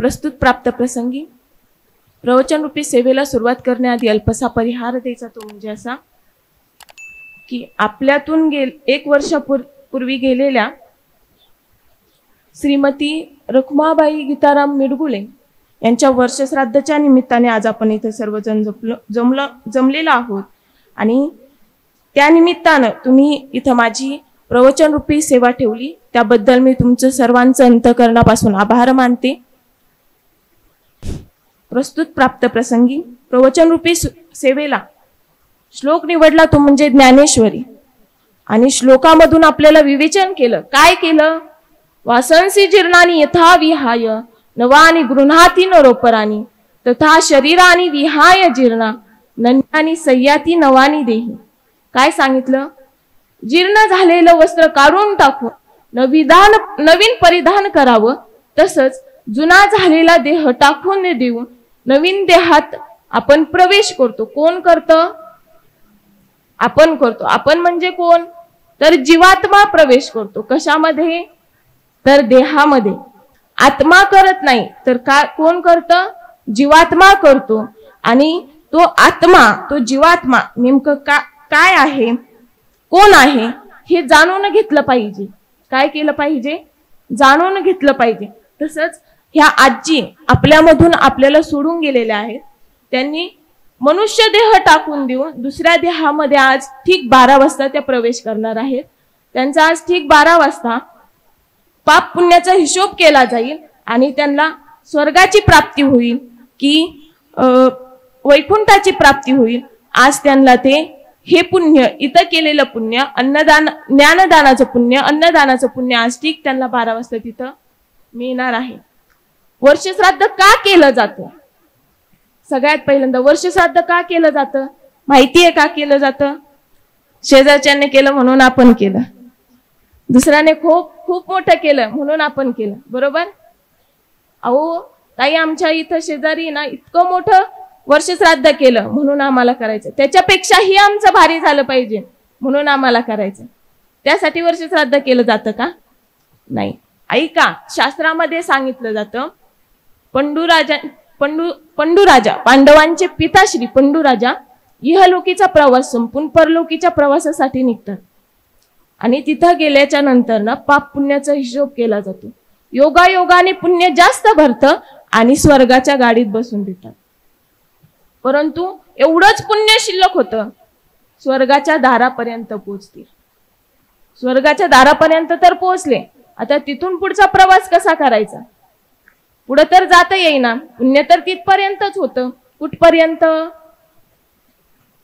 प्रस्तुत प्राप्त प्रसंगी प्रवचन रूपी सेवेला सुरुवात करण्याआधी अल्पसा परिहार द्यायचा तो म्हणजे असा की आपल्यातून 1 वर्षापूर्वी गेलेल्या श्रीमती रखुमाबाई गीताराम मिडगुळे यांच्या वर्षश्राद्धाच्या निमित्ताने आज आपण इथे सर्वजण जमलेलो आहोत आणि त्या निमित्तानं तुम्ही इथं माझी प्रवचन रूपी सेवा ठेवली त्याबद्दल मी तुमचं सर्वांचं अंतःकरणापासून आभार मानते। प्रस्तुत प्राप्त प्रसंगी प्रवचन रूपी सेवेला श्लोक निवडला तो म्हणजे ज्ञानेश्वरी आणि श्लोकामधून आपल्याला विवेचन केलं। काय केलं? वासंसी जीर्णानि यथा विहाय नवानि गृह्णाति नरोपराणि तथा शरीरानि विहाय जीर्णा नन्यानि सय्याति नवानि देहि। काय सांगितलं? जीर्ण झालेलं वस्त्र काढून टाकून नवीन परिधान करावं, तसंच जुना झालेला देह टाकून देऊन नवीन देहात आपण प्रवेश करतो। कोण करतं? आपण करतो। आपण म्हणजे कोण? तर जीवात्मा प्रवेश करतो। कशामध्ये? तर देहामध्ये। आत्मा करत नाही तर कोण करतं? जीवात्मा करतो। आणि तो आत्मा, तो जीवात्मा नेमकं काय आहे, कोण आहे हे जाणून घेतलं पाहिजे। काय केलं पाहिजे? जाणून घेतलं पाहिजे। तसंच ह्या आजी आपल्यामधून आपल्याला सोडून गेलेल्या आहेत, त्यांनी मनुष्य देह टाकून देऊन दुसऱ्या देहामध्ये आज ठीक 12 वाजता त्या प्रवेश करणार आहेत। त्यांचा आज ठीक 12 वाजता पाप पुण्याचा हिशोब केला जाईल आणि त्यांना स्वर्गाची प्राप्ती होईल की वैकुंठाची प्राप्ती होईल। आज त्यांना ते हे पुण्य, इथं केलेलं पुण्य, अन्नदान ज्ञानदानाचं पुण्य, अन्नदानाचं पुण्य आज ठीक त्यांना 12 वाजता तिथं मिळणार आहे। वर्षश्राद्ध का केलं जातं? सगळ्यात पहिल्यांदा वर्षश्राद्ध का केलं जातं माहिती आहे? का केलं जातं? शेजारच्याने केलं म्हणून आपण केलं, दुसऱ्याने खूप मोठं केलं म्हणून आपण केलं, बरोबर? अहो ताई, आमच्या इथं शेजारी ना इतकं मोठं वर्षश्राद्ध केलं म्हणून आम्हाला करायचं, त्याच्यापेक्षाही आमचं भारी झालं पाहिजे म्हणून आम्हाला करायचं। त्यासाठी वर्षश्राद्ध केलं जातं का? नाही। ऐका, शास्त्रामध्ये सांगितलं जातं पंडुराजा पांडवांचे पिताश्री पंडुराजा इहलोकीचा प्रवास संपून परलोकीच्या प्रवासासाठी निघतात आणि तिथं गेल्याच्या नंतर ना पाप पुण्याचा हिशोब केला जातो। योगायोगाने पुण्य जास्त भरतं आणि स्वर्गाच्या गाडीत बसून देतात। परंतु एवढंच पुण्य शिल्लक होतं, स्वर्गाच्या दारापर्यंत पोहोचतील। स्वर्गाच्या दारापर्यंत तर पोहोचले, आता तिथून पुढचा प्रवास कसा करायचा? पुढे तर जाता येईना, पुण्य तर तिथपर्यंतच होतं। कुठपर्यंत?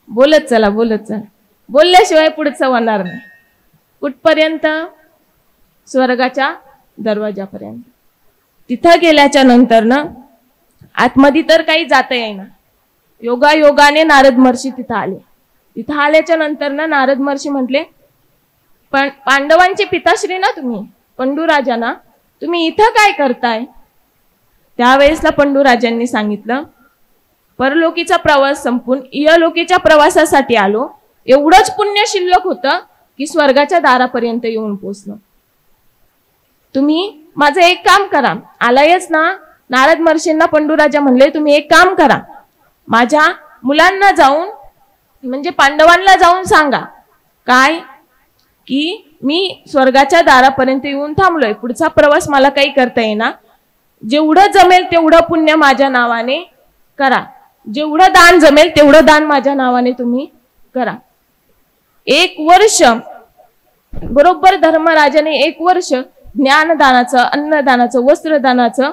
बोलत चला, बोलल्याशिवाय पुढचं होणार नाही। कुठपर्यंत? स्वर्गाच्या दरवाजापर्यंत। तिथं गेल्याच्या नंतर ना आतमध्ये तर काही जाता येईना, योगायोगाने नारद महर्षी तिथं आले। तिथं आल्याच्या नंतर ना नारद महर्षी म्हटले, पांडवांचे पिताश्री ना तुम्ही, पंडुराजांना तुम्ही इथं काय करताय? त्यावेळेसला पंडुराजांनी सांगितलं, परलोकीचा प्रवास संपून इहलोकीच्या प्रवासासाठी आलो, एवढंच पुण्य शिल्लक होतं की स्वर्गाच्या दारापर्यंत येऊन पोचलो। तुम्ही माझं एक काम करा। आलायच ना, नारद महर्षींना पंडुराजा म्हणले, तुम्ही एक काम करा, माझ्या मुलांना जाऊन म्हणजे पांडवांना जाऊन सांगा काय की मी स्वर्गाच्या दारापर्यंत येऊन थांबलोय, पुढचा प्रवास मला काही करता येईना, जेवढं जमेल तेवढं पुण्य माझ्या नावाने करा, जेवढं दान जमेल तेवढं दान माझ्या नावाने तुम्ही करा। 1 वर्ष बरोबर धर्मराजाने 1 वर्ष ज्ञानदानाचं, अन्नदानाचं, वस्त्रदानाचं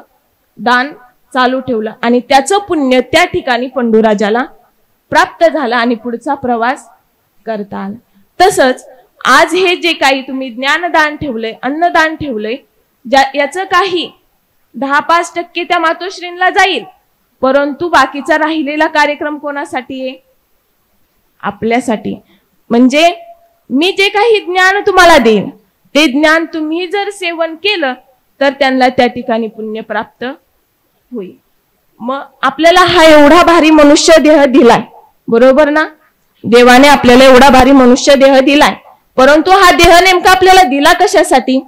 दान चालू ठेवलं आणि त्याचं पुण्य त्या ठिकाणी पंडुराजाला प्राप्त झालं आणि पुढचा प्रवास करता आला। तसंच आज हे जे काही तुम्ही ज्ञानदान ठेवलंय, अन्नदान ठेवलंय, याचं काही 10-5% त्या मातोश्रींना जाईल, परंतु बाकीचा राहिलेला कार्यक्रम कोणासाठी आहे? आपल्यासाठी। म्हणजे मी जे काही ज्ञान तुम्हाला देईन ते ज्ञान तुम्ही जर सेवन केलं तर त्यांना त्या ठिकाणी पुण्य प्राप्त होईल। मग आपल्याला हा एवढा भारी मनुष्य देह दिलाय, बरोबर ना? देवाने आपल्याला एवढा भारी मनुष्य देह दिलाय, परंतु हा देह नेमका आपल्याला दिला कशासाठी?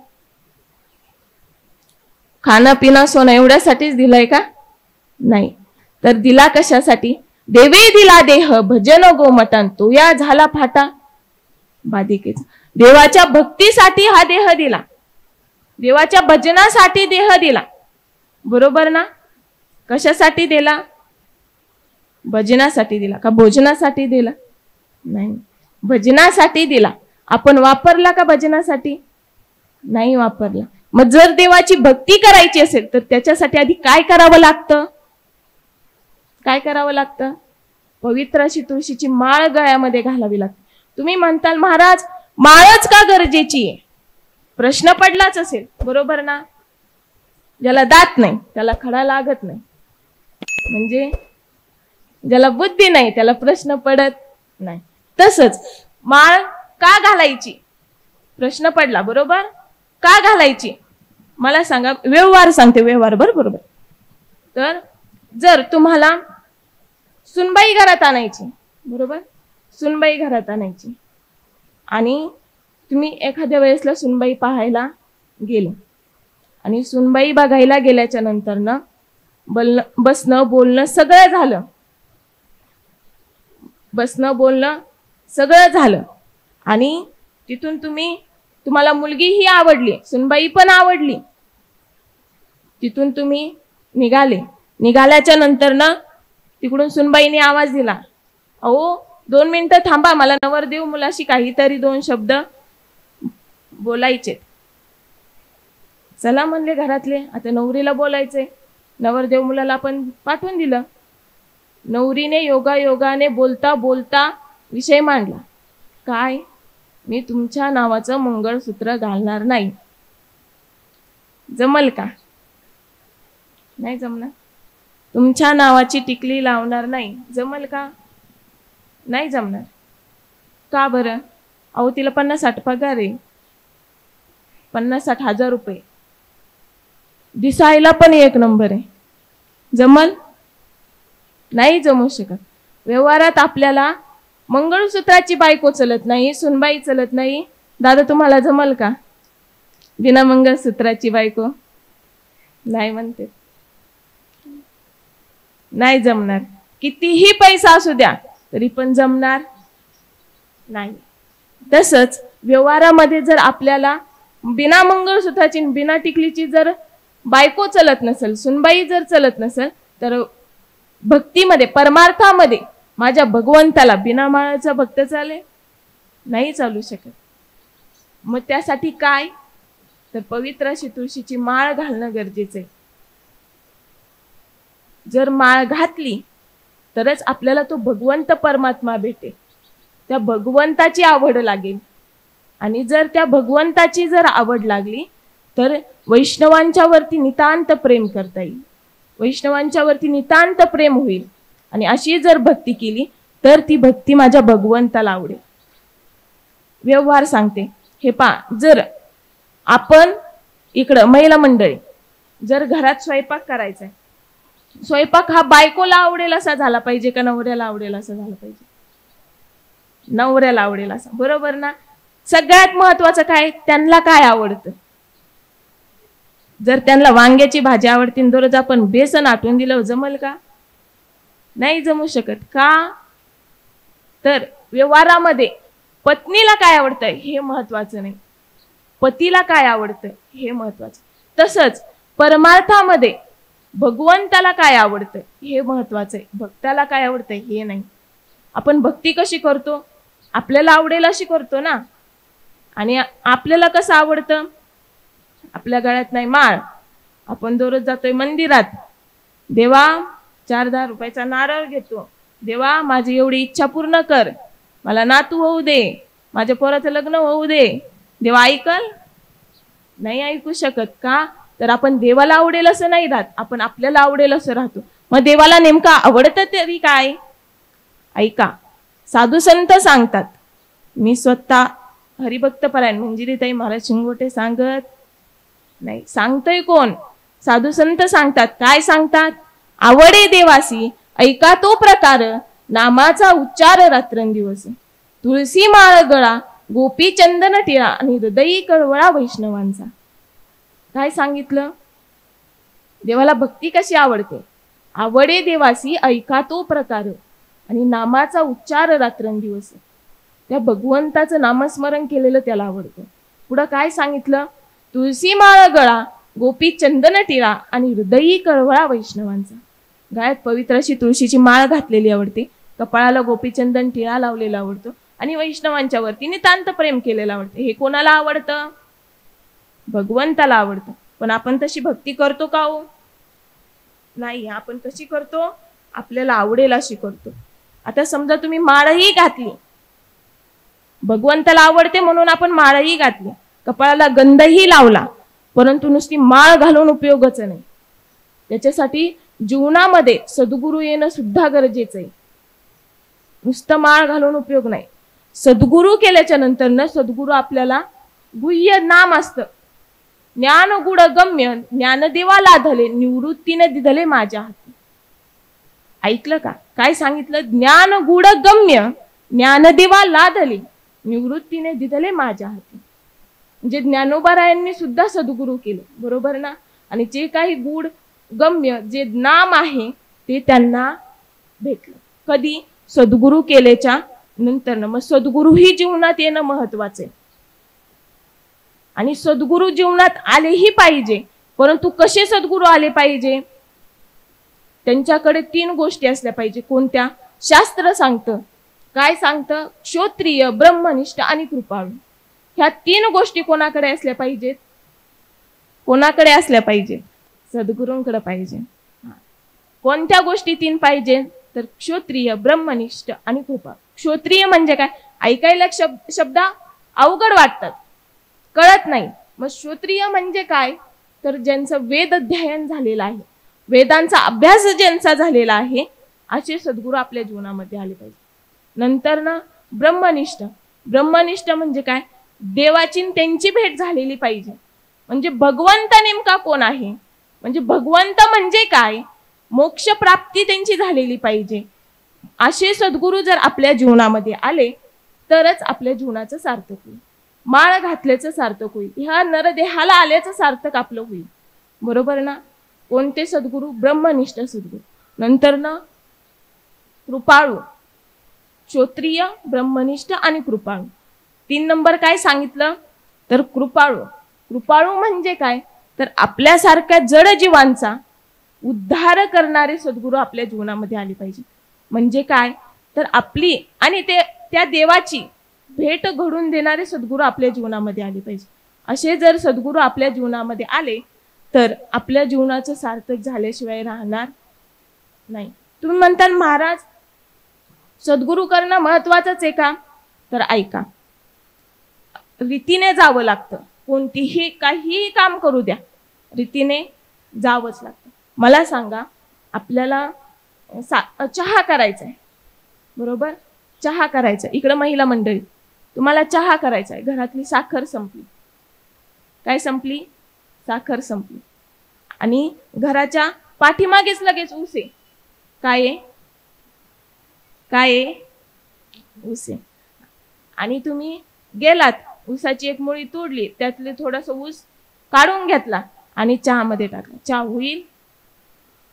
खाणं पिणं सोनं एवढ्यासाठीच दिलंय का? नाही. तर दिला कशासाठी? देवे दिला देह भजन गोमटन तो या झाला फाटा बाधिकेचा. देवाच्या भक्तीसाठी हा देह दिला, देवाच्या भजनासाठी देह दिला, बरोबर ना? कशासाठी दिला? भजनासाठी दिला का भोजनासाठी दिला? नाही, भजनासाठी दिला. आपण वापरला का भजनासाठी? नाही वापरला. मग जर देवाची भक्ती करायची असेल तर त्याच्यासाठी आधी काय करावं लागतं? काय करावं लागतं? पवित्र अशी तुळशीची माळ गळ्यामध्ये घालावी लागते. तुम्ही म्हणताल महाराज माळच का गरजेची आहे? प्रश्न पडलाच असेल, बरोबर ना? ज्याला दात नाही त्याला खडा लागत नाही, म्हणजे ज्याला बुद्धी नाही त्याला प्रश्न पडत नाही. तसंच माळ का घालायची प्रश्न पडला, बरोबर? का घालायची मला सांगा. व्यवहार सांगते, व्यवहार बरोबर. तर जर तुम्हाला सुनबाई घरात आणायची, बरोबर? सुनबाई घरात आणायची आणि तुम्ही एखाद्या वेळेसला सुनबाई पाहायला गेले आणि सुनबाई बघायला गेल्याच्या नंतर ना बसणं बोलणं सगळं झालं, बसणं बोलणं सगळं झालं आणि तिथून तुम्हाला मुलगी ही आवडली, सुनबाई पण आवडली. तिथून तुम्ही निघाल्याच्या नंतर ना तिकडून सुनबाईने आवाज दिला, अहो 2 मिनिटं थांबा, मला नवरदेव मुलाशी काहीतरी 2 शब्द बोलायचे. चला म्हणले घरातले, आता नवरीला बोलायचे. नवरदेव मुलाला आपण पाठवून दिलं. नवरीने योगायोगाने बोलता बोलता विषय मांडला. काय? मी तुमच्या नावाचं मंगळसूत्र घालणार नाही. जमल का? नाही जमणार. तुमच्या नावाची टिकली लावणार नाही. जमल का? नाही जमणार. का बरं? अहो तिला 50-60 पगार आहे, 50-60 हजार रुपये, दिसायला पण 1 नंबर आहे. जमल? नाही जमू शकत. व्यवहारात आपल्याला मंगळसूत्राची बायको चलत नाही, सुनबाई चलत नाही. दादा तुम्हाला जमल का बिना मंगळसूत्राची बायको? नाही म्हणते, नाही जमणार. कितीही पैसा असू द्या तरी पण जमणार नाही. तसंच व्यवहारामध्ये जर आपल्याला बिना मंगळसूत्राची बिना टिकलीची जर बायको चलत नसेल, सुनबाई जर चलत नसेल, तर भक्तीमध्ये परमार्थामध्ये माझ्या भगवंताला बिना माळाचा भक्त चालेल? नाही चालू शकत. मग त्यासाठी काय? तर पवित्र अशी तुळशीची माळ घालणं गरजेचं आहे. जर माळ घातली तरच आपल्याला तो भगवंत परमात्मा भेटेल, त्या भगवंताची आवड लागेल. आणि जर त्या भगवंताची जर आवड लागली तर वैष्णवांच्या वरती नितांत प्रेम करता येईल, वैष्णवांच्या वरती नितांत प्रेम होईल. आणि अशी जर भक्ती केली तर ती भक्ती माझ्या भगवंताला आवडेल. व्यवहार सांगते, हे पहा, जर आपण इकडं महिला मंडळी जर घरात स्वयंपाक करायचा आहे, स्वयंपाक हा बायकोला आवडेल असा झाला पाहिजे का नवऱ्याला आवडेल असा झाला पाहिजे? नवऱ्याला आवडेल असा, बरोबर ना? सगळ्यात महत्वाचं काय? त्यांना काय आवडतं. जर त्यांना वांग्याची भाजी आवडते दररोज आपण बेसन आटून दिलं, जमल का? नाही जमू शकत. का? तर व्यवहारामध्ये पत्नीला काय आवडतंय हे महत्वाचं नाही, पतीला काय आवडतं हे महत्वाचं. तसंच परमार्थामध्ये भगवंताला काय आवडतं हे महत्वाचं आहे, भक्ताला काय आवडतंय हे नाही. आपण भक्ती कशी करतो? आपल्याला आवडेल अशी करतो ना. आणि आपल्याला कसं आवडतं? आपल्या गळ्यात नाही माळ, आपण दररोज जातोय मंदिरात, देवा 4-10 रुपयाचा नारळ घेतो, देवा माझी एवढी इच्छा पूर्ण कर, मला नातू होऊ दे, माझ्या पोराचं लग्न होऊ दे. देवा ऐकल? नाही ऐकू शकत. का? तर आपण देवाला आवडेल असं नाही राहत, आपण आपल्याला आवडेल असं राहतो. मग देवाला नेमका आवडतं तरी काय? ऐका, साधू संत सांगतात. मी स्वतः हरिभक्त परायण मंजिरीताई महाराज शिंगोटे सांगत नाही, सांगतोय कोण? साधू संत सांगतात. काय सांगतात? आवडे देवासी ऐका तो प्रकार, नामाचा उच्चार रात्रंदिवस, तुळसी माळ गळा गोपी चंदन टिळा आणि हृदयी कळवळा वैष्णवांचा. काय सांगितलं? देवाला भक्ती कशी आवडते? आवडे देवासी ऐका तो प्रकार, आणि नामाचा उच्चार रात्रंदिवस. त्या भगवंताचं नामस्मरण केलेलं त्याला आवडतं. पुढं काय सांगितलं? तुळशी माळ गळा, गोपी चंदन टिळा, आणि हृदयी कळवळा वैष्णवांचा. गळ्यात पवित्र अशी तुळशीची माळ घातलेली आवडते, कपाळाला गोपीचंदन टिळा लावलेला आवडतो, आणि वैष्णवांच्या वरती नितांत प्रेम केलेलं आवडतं. हे कोणाला आवडतं? भगवंताला आवडतं. पण आपण तशी भक्ती करतो का हो? नाही. आपण कशी करतो? आपल्याला आवडेल अशी करतो. आता समजा तुम्ही माळही घातली, भगवंताला आवडते म्हणून आपण माळही घातली, कपाळाला गंधही लावला, परंतु नुसती माळ घालून उपयोगच नाही. त्याच्यासाठी जीवनामध्ये सद्गुरू येणं सुद्धा गरजेचं आहे. नुसतं माळ घालून उपयोग नाही. सद्गुरू केल्याच्या नंतर ना सद्गुरू आपल्याला गुह्य नाम असतं. ज्ञान गुड गम्य ज्ञानदेवा लाधले, निवृत्तीने दिधले माझ्या हाती. ऐकलं का? काय सांगितलं? ज्ञान गुड गम्य ज्ञानदेवा लाधले, निवृत्तीने दिधले माझ्या हाती. म्हणजे ज्ञानोबारायांनी सुद्धा सद्गुरू केलं, बरोबर ना? आणि जे काही गुड गम्य जे नाम आहे ते त्यांना भेटलं. कधी? सद्गुरू केल्याच्या नंतर ना. मग सद्गुरू ही जीवनात येणं महत्वाचं आहे. आणि सद्गुरू जीवनात आलेही पाहिजे, परंतु कसे सद्गुरू आले पाहिजे? त्यांच्याकडे 3 गोष्टी असल्या पाहिजे. कोणत्या? शास्त्र सांगतं. काय सांगतं? क्षोत्रिय, ब्रह्मनिष्ठ आणि कृपाळू. ह्या 3 गोष्टी कोणाकडे असल्या पाहिजेत? कोणाकडे असल्या पाहिजेत? सद्गुरूंकडे पाहिजे. कोणत्या गोष्टी 3 पाहिजे? तर क्षोत्रिय, ब्रह्मनिष्ठ आणि कृपा. क्षोत्रिय म्हणजे काय? ऐकायला शब्द अवघड वाटतात, कळत नाही. मग क्षोत्रिय म्हणजे काय? तर ज्यांचं वेद अध्ययन झालेलं आहे, वेदांचा अभ्यास ज्यांचा झालेला आहे, असे सद्गुरू आपल्या जीवनामध्ये आले पाहिजे. नंतर ना ब्रह्मनिष्ठ. ब्रह्मनिष्ठ म्हणजे काय? देवाची त्यांची भेट झालेली पाहिजे. म्हणजे भगवंत नेमका कोण आहे, म्हणजे भगवंत म्हणजे काय, मोक्ष प्राप्ती त्यांची झालेली पाहिजे. असे सद्गुरू जर आपल्या जीवनामध्ये आले तरच आपल्या जीवनाचं सार्थक होईल. माळ घातल्याचं सार्थक होईल, ह्या नरदेहाला आल्याचं सार्थक आपलं होईल, बरोबर ना? कोणते सद्गुरू? ब्रह्मनिष्ठ सद्गुरू. नंतर ना कृपाळू. क्षोत्रिय, ब्रह्मनिष्ठ आणि कृपाळू. 3 नंबर काय सांगितलं? तर कृपाळू. कृपाळू म्हणजे काय? तर आपल्यासारख्या जड जीवांचा उद्धार करणारे सद्गुरू आपल्या जीवनामध्ये आले पाहिजे. म्हणजे काय? तर आपली आणि त्या देवाची भेट घडून देणारे सद्गुरू आपल्या जीवनामध्ये आले पाहिजे. असे जर सद्गुरू आपल्या जीवनामध्ये आले तर आपल्या जीवनाचं सार्थक झाल्याशिवाय राहणार नाही. तुम्ही म्हणता महाराज सद्गुरू करणं महत्वाचंच आहे का? तर ऐका, रीतीने जावं लागतं. कोणतीही काहीही काम करू द्या, रीतीने जावंच लागतं. मला सांगा, आपल्याला चहा करायचा आहे, बरोबर? चहा करायचा. इकडं महिला मंडळी, तुम्हाला चहा करायचा आहे, घरातली साखर संपली. काय संपली? साखर संपली. आणि घराच्या पाठीमागेच लगेच ऊस आहे. काय आहे? काय आहे? ऊस आहे. आणि तुम्ही गेलात, ऊसाची एक मुळी तोडली, त्यातले थोडासा ऊस काढून घेतला आणि चहामध्ये टाकला. चहा होईल?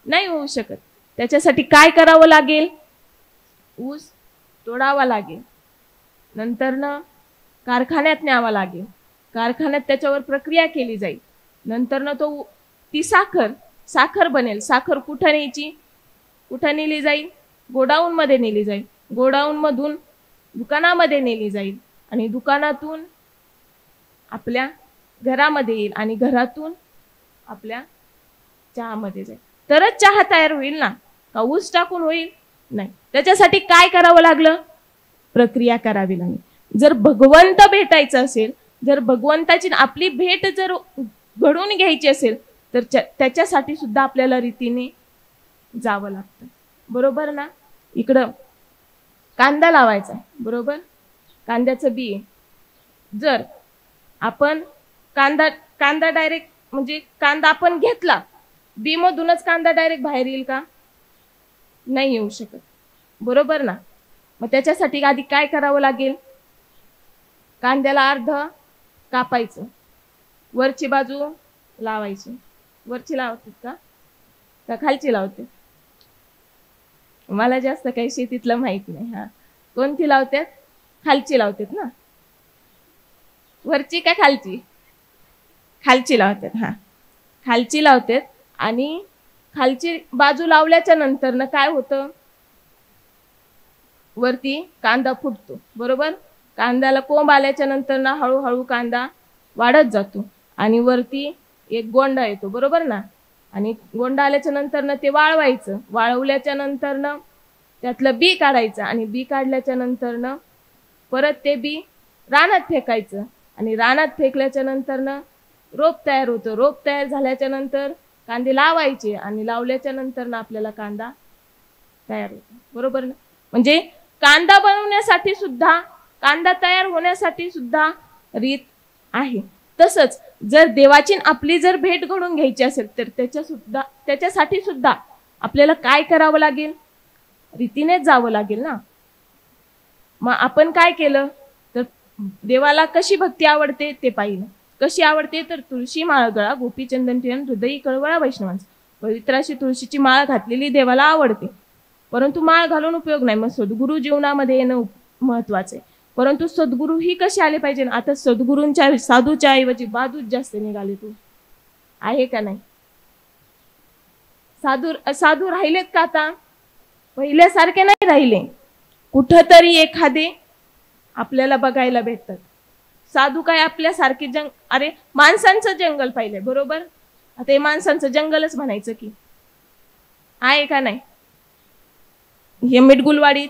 नाही होऊ शकत. त्याच्यासाठी काय करावं लागेल? ऊस तोडावा लागेल, नंतर ना कारखान्यात न्यावा लागेल, कारखान्यात त्याच्यावर प्रक्रिया केली जाईल, नंतर ना ती साखर बनेल. साखर कुठं न्यायची? कुठं नेली जाईल? गोडाऊन मध्ये नेली जाईल. गोडाऊन मधून दुकानामध्ये नेली जाईल, आणि दुकानातून आपल्या घरामध्ये येईल, आणि घरातून आपल्या चहामध्ये जाईल. तरच चहा तयार होईल ना, का ऊस टाकून होईल? नाही. त्याच्यासाठी काय करावं लागलं? प्रक्रिया करावी लागली. जर भगवंत भेटायचं असेल, जर भगवंताची आपली भेट जर घडून घ्यायची असेल, तर त्याच्यासाठी सुद्धा आपल्याला रीतीने जावं लागतं, बरोबर ना? इकडं कांदा लावायचा आहे, बरोबर? कांद्याचं बी आहे. जर आपण कांदा डायरेक्ट म्हणजे कांदा आपण घेतला, बी मधूनच कांदा डायरेक्ट बाहेर येईल का? नाही येऊ शकत, बरोबर ना? मग त्याच्यासाठी आधी काय करावं लागेल? कांद्याला अर्ध कापायचं, वरची बाजू लावायची. वरची लावतात का? का खालची लावते? मला जास्त काही शेतीतलं माहित नाही. हा, कोणती लावतात? खालची लावतात ना? वरची का खालची? खालची लावतात. हा, खालची लावतात. आणि खालची बाजू लावल्याच्या नंतर ना काय होतं? वरती कांदा फुटतो, बरोबर? कांद्याला कोंब आल्याच्या नंतर ना हळूहळू कांदा वाढत जातो आणि वरती एक गोंडा येतो, बरोबर ना? आणि गोंडा आल्याच्या नंतर ना ते वाळवायचं. वाळवल्याच्या नंतर ना त्यातलं बी काढायचं आणि बी काढल्याच्या नंतर ना परत ते बी रानात फेकायचं आणि रानात फेकल्याच्या नंतर ना रोप तयार होतं. रोप तयार झाल्याच्या नंतर कांदे लावायचे आणि लावल्याच्या नंतर ना आपल्याला कांदा तयार होतो, बरोबर ना? म्हणजे कांदा बनवण्यासाठी सुद्धा, कांदा तयार होण्यासाठी सुद्धा रीत आहे. तसंच जर देवाची आपली जर भेट घडून घ्यायची असेल तर त्याच्यासाठी सुद्धा आपल्याला काय करावं लागेल? रीतीनेच जावं लागेल ना. मग आपण काय केलं तर देवाला कशी भक्ती आवडते ते पाहिलं. कशी आवडते तर तुळशी माळ गळा, गोपीचंदन ठेवून हृदयी कळवळा वैष्णवांचा. पवित्र अशी तुळशीची माळ घातलेली देवाला आवडते. परंतु माळ घालून उपयोग नाही. मग सद्गुरू जीवनामध्ये येणं महत्वाचं आहे. परंतु सद्गुरू ही कशी आले पाहिजे? आता सद्गुरूंच्या, साधूच्या ऐवजी बाजूच जास्त निघाले. तू आहे का नाही? साधू राहिलेत का आता? पहिल्यासारखे नाही राहिले. कुठंतरी एखादे आपल्याला बघायला भेटतात. साधू काय आपल्यासारखे अरे माणसांचं जंगल पाहिलंय, बरोबर? आता हे माणसांचं जंगलच म्हणायचं की आहे का नाही? हे मिठगुलवाडीत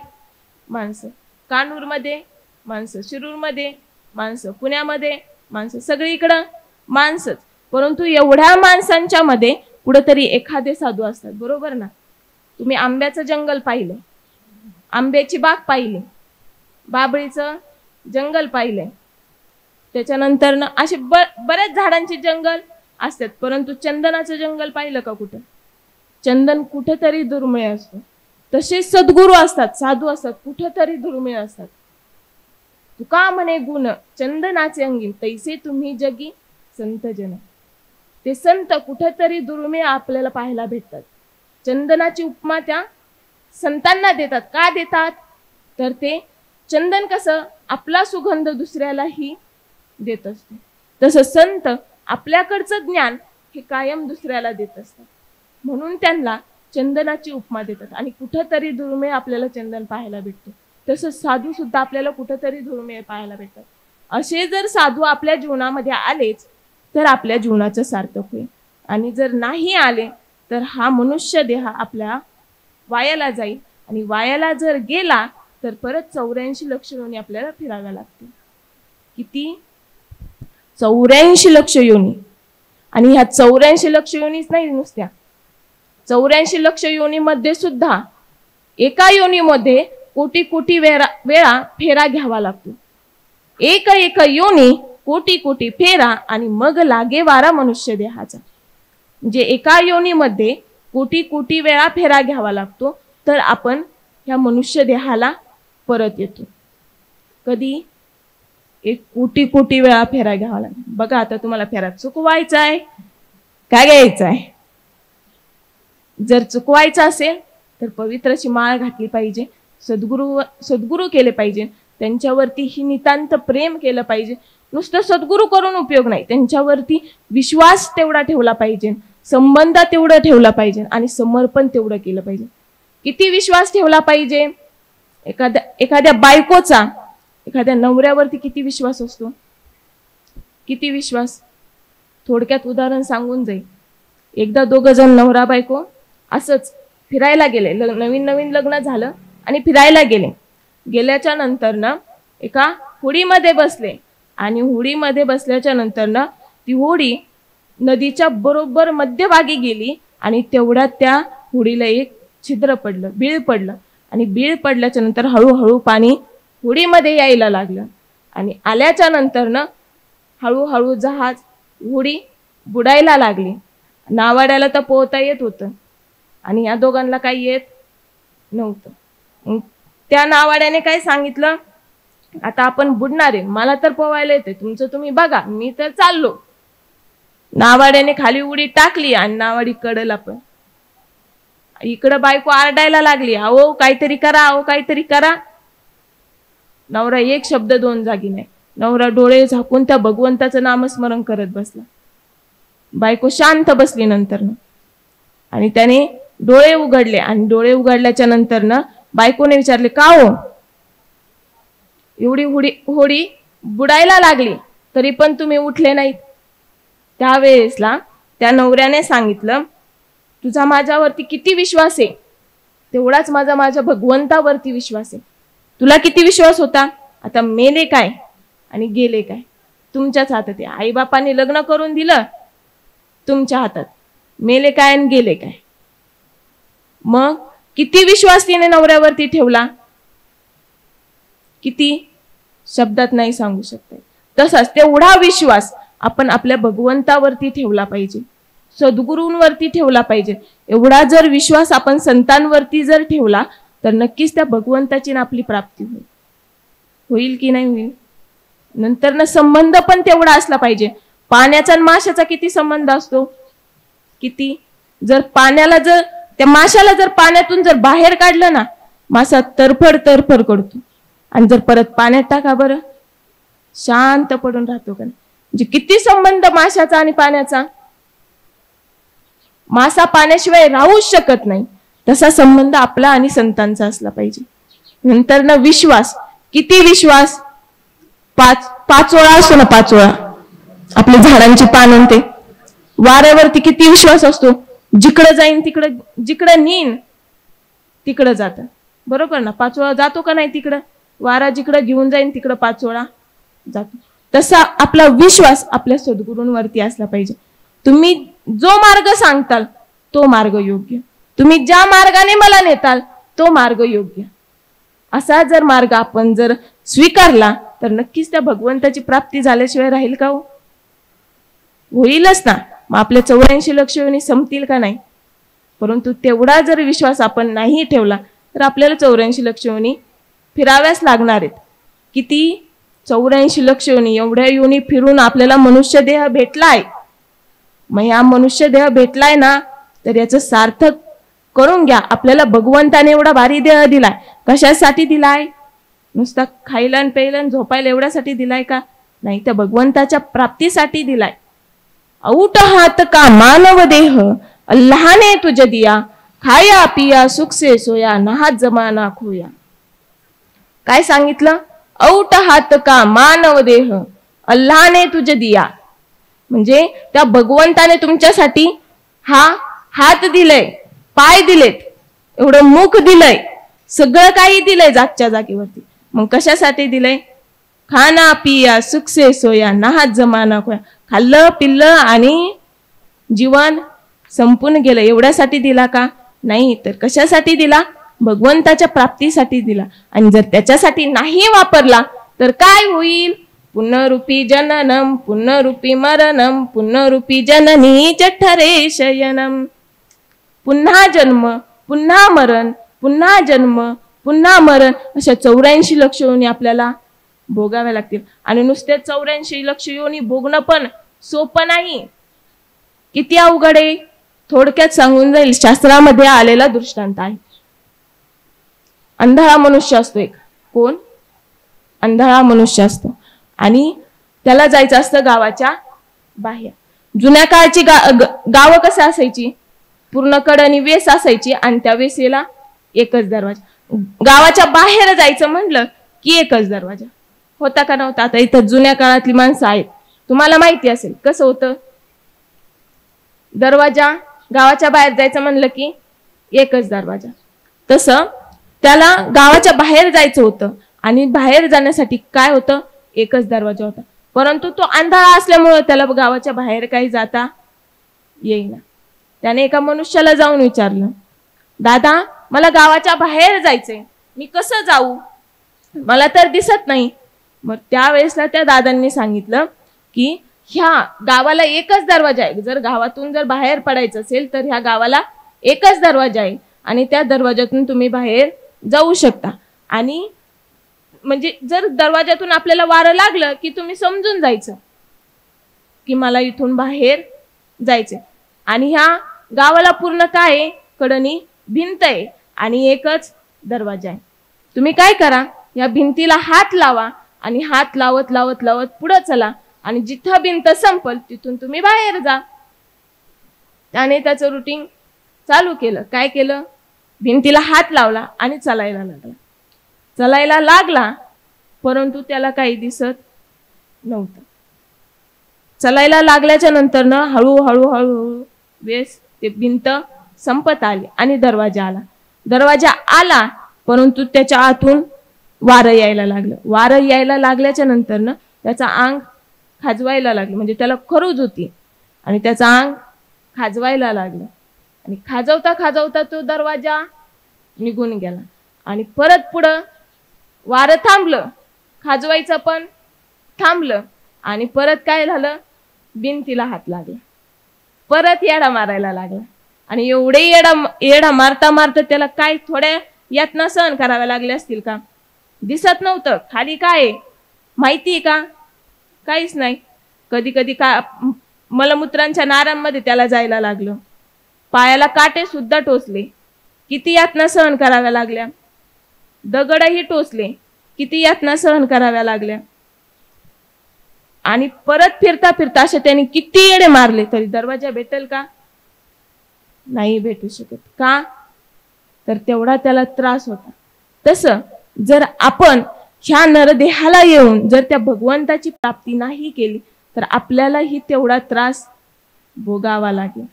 माणसं, कानूरमध्ये माणसं, शिरूरमध्ये माणसं, पुण्यामध्ये माणसं, सगळीकडं माणसंच. परंतु एवढ्या माणसांच्या मध्ये कुठेतरी एखादे साधू असतात, बरोबर ना? तुम्ही आंब्याचं जंगल पाहिलंय, आंब्याची बाग पाहिली, बाबळीचं जंगल पाहिलंय, त्याच्यानंतर ना असे बऱ्याच झाडांचे जंगल असतात. परंतु चंदनाचं जंगल पाहिलं का कुठं? चंदन कुठेतरी दुर्मिळ असतो. तसे सद्गुरू असतात, साधू असतात, कुठेतरी दुर्मिळ असतात. तुका म्हणे गुण चंदनाचे अंगी, तैसे तुम्ही जगी संत जन. ते संत कुठेतरी दुर्मिळ आपल्याला पाहायला भेटतात. चंदनाची उपमा त्या संतांना देतात. का देतात? तर ते चंदन कसं आपला सुगंध दुसऱ्यालाही देत असते, तसं संत आपल्याकडचं ज्ञान हे कायम दुसऱ्याला देत असतात. म्हणून त्यांना चंदनाची उपमा देतात. आणि कुठंतरी दुर्मिळ आपल्याला चंदन पाहायला भेटतो. तसंच साधू सुद्धा आपल्याला कुठंतरी दुर्मिळ पाहायला भेटतात. असे जर साधू आपल्या जीवनामध्ये आलेच तर आपल्या जीवनाचं सार्थक होईल. आणि जर नाही आले तर हा मनुष्य देह आपल्या वायाला जाईल. आणि वायाला जर गेला तर परत 84 लक्ष योनी आपल्याला फिराव्या लागतील. किती? 84 लक्ष योनी. आणि ह्या 84 लक्ष योनीच नाही नुसत्या, 84 लक्ष योनीमध्ये सुद्धा एका योनीमध्ये कोटी कोटी वेळा फेरा घ्यावा लागतो. एक एक योनी कोटी कोटी फेरा आणि मग लागे वारा मनुष्य देहाचा. म्हणजे एका योनीमध्ये कोटी कोटी वेळा फेरा घ्यावा लागतो तर आपण ह्या मनुष्य देहाला परत येतो. कधी? एक कोटी कोटी वेळा फेरा घ्यावा लागतो. बघा आता तुम्हाला फेरा चुकवायचा आहे काय घ्यायचा आहे? जर चुकवायचा असेल तर पवित्र अशी माळ घातली पाहिजे, सद्गुरू केले पाहिजे, त्यांच्यावरती ही नितांत प्रेम केलं पाहिजे. नुसतं सद्गुरू करून उपयोग नाही, त्यांच्यावरती विश्वास तेवढा ठेवला पाहिजे, संबंध तेवढा ठेवला पाहिजे आणि समर्पण तेवढं केलं पाहिजे. किती विश्वास ठेवला पाहिजे? एखाद्या बायकोचा एखाद्या नवऱ्यावरती किती विश्वास असतो? किती विश्वास? थोडक्यात उदाहरण सांगून जाईल. एकदा दोघं जण नवरा बायको असंच फिरायला गेले. नवीन नवीन लग्न झालं आणि फिरायला गेले. गेल्याच्या नंतर ना एका होडीमध्ये बसले आणि होडीमध्ये बसल्याच्या नंतर ना ती होडी नदीच्या बरोबर मध्यभागी गेली आणि तेवढ्यात त्या होडीला एक छिद्र पडलं, बीळ पडलं. आणि बीळ पडल्याच्या नंतर हळूहळू पाणी होडीमध्ये यायला लागलं आणि आल्याच्या नंतर ना हळूहळू जहाज होडी बुडायला लागली. नावाड्याला तर पोहता येत होतं आणि या दोघांना काही येत नव्हतं. त्या नावाड्याने काय सांगितलं, आता आपण बुडणार आहे, मला तर पोवायला येते, तुमचं तुम्ही बघा, मी तर चाललो. नावाड्याने खाली उडी टाकली आणि नावाडी कडेला पण इकडं बायको आरडायला लागली, अहो काहीतरी करा, अहो काहीतरी करा. नवरा एक शब्द दोन जागी नाही. नवरा डोळे झाकून त्या भगवंताचं नामस्मरण करत बसला. बायको शांत बसली नंतर आणि त्याने डोळे उघडले आणि डोळे उघडल्याच्या नंतर बायकोने विचारले, का हो एवढी होडी बुडायला लागली तरी पण तुम्ही उठले नाहीत? त्यावेळेसला त्या नवऱ्याने सांगितलं, तुझा माझ्यावरती किती विश्वास आहे तेवढाच माझ्या भगवंतावरती विश्वास आहे. तुला किती विश्वास होता? आता मेले काय आणि गेले काय तुमच्याच हातात आहे. आईबापांनी लग्न करून दिलं तुमच्या हातात, मेले काय आणि गेले काय. मग किती विश्वास तिने नवऱ्यावरती ठेवला, किती शब्दात नाही सांगू शकता. तसाच तेवढा विश्वास आपण आपल्या भगवंतावरती ठेवला पाहिजे, सद्गुरूंवरती ठेवला पाहिजे. एवढा जर विश्वास आपण संतांवरती जर ठेवला तर नक्कीच त्या भगवंताची आपली प्राप्ती होईल की नाही होईल. नंतर संबंध पण तेवढा असला पाहिजे. पाण्याचा आणि माशाचा किती संबंध असतो, किती. जर पाण्याला जर त्या माशाला जर पाण्यातून जर बाहेर काढलं ना, मासा तरफड करतो आणि जर परत पाण्यात टाका बरं, शांत पडून राहतो का नाही. म्हणजे किती संबंध माशाचा आणि पाण्याचा. मासा पाण्याशिवाय राहूच शकत नाही, तसा संबंध आपला आणि संतांचा असला पाहिजे. नंतर विश्वास, किती विश्वास. पाचोळा असतो ना, पाचोळा आपल्या झाडांची पानं, ते वाऱ्यावरती किती विश्वास असतो. जिकडं जाईन तिकडं, जिकडं नेईन तिकडं जात, बरोबर ना. पाचोळा जातो का नाही तिकडं, वारा जिकडं घेऊन जाईन तिकडं पाचोळा जातो. तसा आपला विश्वास आपल्या सद्गुरूंवरती असला पाहिजे. तुम्ही जो मार्ग सांगताल तो मार्ग योग्य, तुम्ही ज्या मार्गाने मला नेताल तो मार्ग योग्य, असा जर मार्ग आपण जर स्वीकारला तर नक्कीच त्या भगवंताची प्राप्ती झाल्याशिवाय राहील का हो? होईलच ना. मग आपल्या 84 लक्ष योनी संपतील का नाही. परंतु तेवढा जर विश्वास आपण नाही ठेवला तर आपल्याला 84 लक्ष योनी फिराव्याच लागणार आहेत. किती? 84 लक्ष योनी. एवढ्या योनी फिरून आपल्याला मनुष्य देह भेटलाय. मग ह्या मनुष्य देह भेटलाय ना, तर याचं सार्थक करून घ्या. आपल्याला भगवंताने एवढा भारी देह दिलाय, कशासाठी दिलाय? नुसता खायला आणि प्यायला आणि झोपायला एवढ्यासाठी दिलाय का? नाही, त्या भगवंताच्या प्राप्तीसाठी दिलाय. औट हात का मानव देह अल्लाहने तुझे दिया, खाया पिया सुख से सोया नहात जमाना खोया. काय सांगितलं? औट हात का मानव देह अल्लाहने तुझे दिया. म्हणजे त्या भगवंताने तुमच्यासाठी हा हात दिलंय, पाय दिलेत, एवढं मुख दिलंय, सगळं काही दिलंय जागच्या जागेवरती. मग कशासाठी दिलंय? खाना पिया सुख से सोया नहात जमाना खोया. खाल्लं पिल्लं आणि जीवन संपून गेलं, एवढ्यासाठी दिला का? नाही, तर कशासाठी दिला? भगवंताच्या प्राप्तीसाठी दिला. आणि जर त्याच्यासाठी नाही वापरला तर काय होईल? पुनरूपी जननम पुनरूपी मरणम पुनरूपी जननी जठरे शयनम. पुन्हा जन्म, पुन्हा मरण, पुन्हा जन्म, पुन्हा मरण, अशा 84 लक्ष योनी आपल्याला भोगाव्या लागतील. आणि नुसते 84 लक्ष योनी भोगणं पण सोपं नाही. किती अवघड आहे. थोडक्यात सांगून जाईल. शास्त्रामध्ये आलेला दृष्टांत आहे. अंधळा मनुष्य असतो एक. कोण? अंधळा मनुष्य असतो आणि त्याला जायचं असतं गावाच्या बाहेर. जुन्या काळची गावं कसं असायची? पूर्ण कडनी वेस असायची आणि त्या वेसेला एकच दरवाजा. गावाच्या बाहेर जायचं म्हणलं की एकच दरवाजा. होता का नव्हता? आता इथं जुन्या काळातली माणसं आहेत, तुम्हाला माहिती असेल कसं होतं. दरवाजा, गावाच्या बाहेर जायचं म्हणलं की एकच दरवाजा. तसं त्याला गावाच्या बाहेर जायचं होतं आणि बाहेर जाण्यासाठी काय होतं? एकच दरवाजा होता. परंतु तो अंधाळा असल्यामुळे त्याला गावाच्या बाहेर काही जाता येईना. त्याने एका मनुष्याला जाऊन विचारलं, दादा मला गावाच्या बाहेर जायचंय, मी कसं जाऊ? मला तर दिसत नाही. मग त्यावेळेसला त्या दादांनी सांगितलं की ह्या गावाला एकच दरवाजा आहे. जर गावातून जर बाहेर पडायचं असेल तर ह्या गावाला एकच दरवाजा आहे आणि त्या दरवाजातून तुम्ही बाहेर जाऊ शकता. आणि म्हणजे जर दरवाजातून आपल्याला वारं लागलं की तुम्ही समजून जायचं की मला इथून बाहेर जायचंय. आणि ह्या गावाला पूर्ण काय आहे? कडनी भिंत आहे आणि एकच दरवाजा आहे. तुम्ही काय करा, या भिंतीला हात लावा आणि हात लावत लावत लावत पुढे चला आणि जिथं भिंत संपल तिथून तुम्ही बाहेर जा. त्याने त्याचं रुटीन चालू केलं. काय केलं, भिंतीला हात लावला आणि चालायला लागला. चालायला लागला परंतु त्याला काही दिसत नव्हतं. चालायला लागल्याच्या नंतर ना हळूहळू हळूहळू वेस ते भिंत संपत आली आणि दरवाजा आला. दरवाजा आला परंतु त्याच्या आतून वारं यायला लागलं. वारं यायला लागल्याच्या नंतर ना त्याचा अंग खाजवायला लागलं, म्हणजे त्याला खरूज होती आणि त्याचा अंग खाजवायला लागलं आणि खाजवता खाजवता तो दरवाजा निघून गेला आणि परत पुढं वारं थांबलं, खाजवायचं पण थांबलं आणि परत काय झालं, भिंतीला हात लागला, परत येडा मारायला लागला आणि एवढे येडा मारता मारता त्याला काय थोड्या यातना सहन कराव्या लागल्या असतील का? दिसत नव्हतं खाली काय माहिती का? काहीच नाही. कधी कधी का मलमूत्रांच्या नारांमध्ये त्याला जायला लागलं, पायाला काटे सुद्धा टोचले. किती यातना सहन कराव्या लागल्या, दगडही टोचले, किती यातना सहन कराव्या लागल्या. आणि परत फिरता फिरता असे त्यांनी किती येडे मारले तरी दरवाजा भेटेल का? नाही भेटू शकत. का? तर तेवढा त्याला त्रास होता. तसं जर आपण ह्या नरदेहाला येऊन जर त्या भगवंताची प्राप्ती नाही केली तर आपल्यालाही तेवढा त्रास भोगावा लागेल.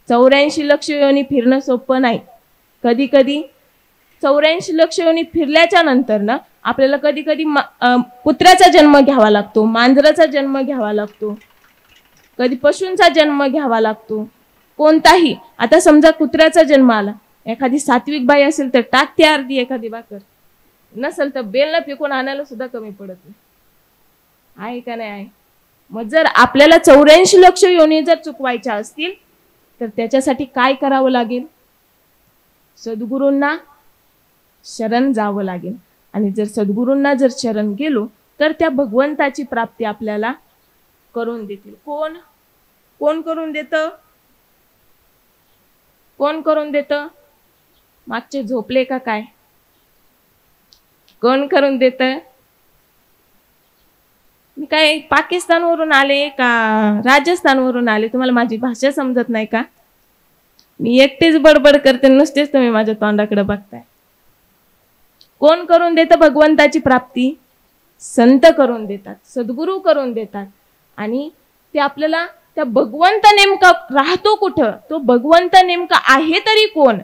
84 लक्ष योनी फिरणं सोपं नाही. कधी कधी 84 लक्ष योनी फिरल्याच्या नंतर ना आपल्याला कधी कधी कुत्र्याचा जन्म घ्यावा लागतो, मांजराचा जन्म घ्यावा लागतो, कधी पशूंचा जन्म घ्यावा लागतो. कोणताही, आता समजा कुत्र्याचा जन्म आला, एखादी सात्विक बाई असेल तर टाकते अर्धी एखादी भाकर, नसेल तर बेलनं फेकून आणायला सुद्धा कमी पडत नाही. आहे का नाही आहे? मग जर आपल्याला 84 लक्ष योनी जर चुकवायच्या असतील तर त्याच्यासाठी काय करावं लागेल? सद्गुरूंना शरण जावं लागेल. आणि जर सद्गुरूंना जर शरण गेलो तर त्या भगवंताची प्राप्ती आपल्याला करून देतील. कोण कोण करून देतं? कोण करून देतं? मागचे झोपले का काय? कोण करून देतं? मी काय पाकिस्तानवरून आले का राजस्थानवरून आले? तुम्हाला माझी भाषा समजत नाही का? मी एकटेच बडबड करते, नुसतेच तुम्ही माझ्या तोंडाकडे बघताय. कोण करून देतं भगवंताची प्राप्ती? संत करून देतात, सद्गुरू करून देतात. आणि ते आपल्याला त्या भगवंत नेमका राहतो कुठं, तो भगवंत नेमका आहे तरी कोण,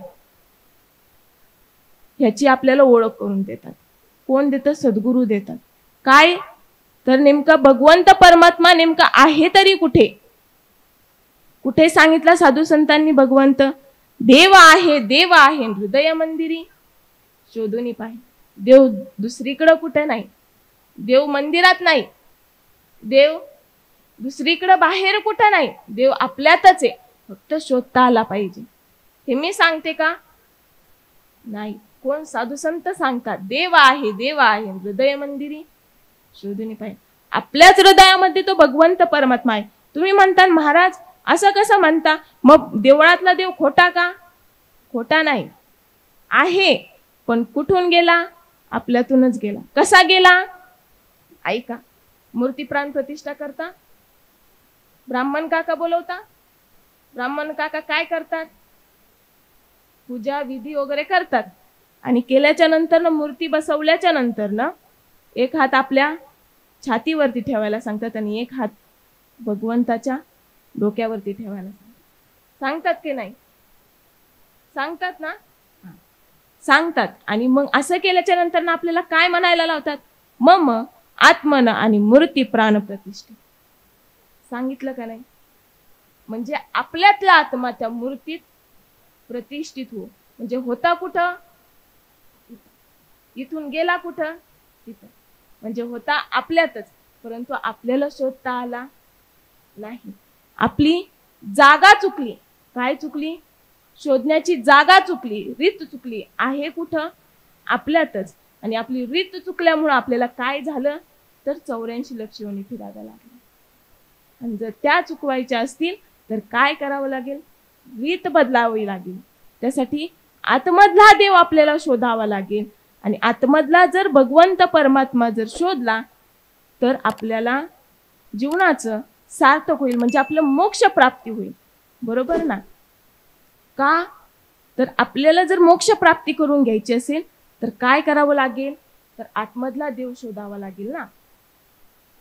ह्याची आपल्याला ओळख करून देतात. कोण देतं? सद्गुरू देतात. काय तर नेमका भगवंत परमात्मा नेमका आहे तरी कुठे? कुठे सांगितलं साधू संतांनी भगवंत? देव आहे, देव आहे हृदय मंदिरी शोधून पाहे. देव दुसरीकडे कुठे नाही, देव मंदिरात नाही, देव दुसरीकडे बाहेर कुठं नाही, देव आपल्यातच आहे. फक्त शोधता आला पाहिजे. हे मी सांगते का? नाही. कोण? साधू संत सांगतात देव आहे, देव आहे हृदय मंदिरी शोधून पाहे. आपल्याच हृदयामध्ये तो भगवंत परमात्मा आहे. तुम्ही म्हणता महाराज असं कसं म्हणता, मग देवळातला देव खोटा का? खोटा नाही आहे, पण कुठून गेला? आपल्यातूनच गेला. कसा गेला? ऐका. मूर्ती प्राण प्रतिष्ठा करता, ब्राह्मण काका बोलवता, ब्राह्मण काका काय करतात? पूजा विधी वगैरे करतात आणि केल्याच्या नंतर ना मूर्ती बसवल्याच्या नंतर ना एक हात आपल्या छातीवरती ठेवायला सांगतात आणि एक हात भगवंताच्या डोक्यावरती ठेवायला सांगतात की नाही? सांगतात ना? सांगतात. आणि मग असं केल्याच्या नंतर ना आपल्याला काय म्हणायला लावतात? मम आत्मन आणि मूर्ती प्राण प्रतिष्ठित. सांगितलं का नाही? म्हणजे आपल्यातला आत्मा त्या मूर्तीत प्रतिष्ठित हो. म्हणजे होता कुठं? इथून गेला कुठं? तिथं. म्हणजे होता आपल्यातच, परंतु आपल्याला शोधता आला नाही. आपली जागा चुकली. काय चुकली? शोधण्याची जागा चुकली, रीत चुकली. आहे कुठं? आपल्यातच. आणि आपली रीत चुकल्यामुळे आपल्याला काय झालं तर 84 लक्ष योनी फिराव्या लागल्या. आणि जर त्या चुकवायच्या असतील तर काय करावं लागेल? रीत बदलावी लागेल. त्यासाठी आतमधला देव आपल्याला शोधावा लागेल. आणि आतमधला जर भगवंत परमात्मा जर शोधला तर आपल्याला जीवनाचं सार्थक होईल, म्हणजे आपलं मोक्ष प्राप्ती होईल. बरोबर ना? का तर आपल्याला जर मोक्ष प्राप्ती करून घ्यायची असेल तर काय करावं लागेल, तर आतमधला देव शोधावा लागेल ना.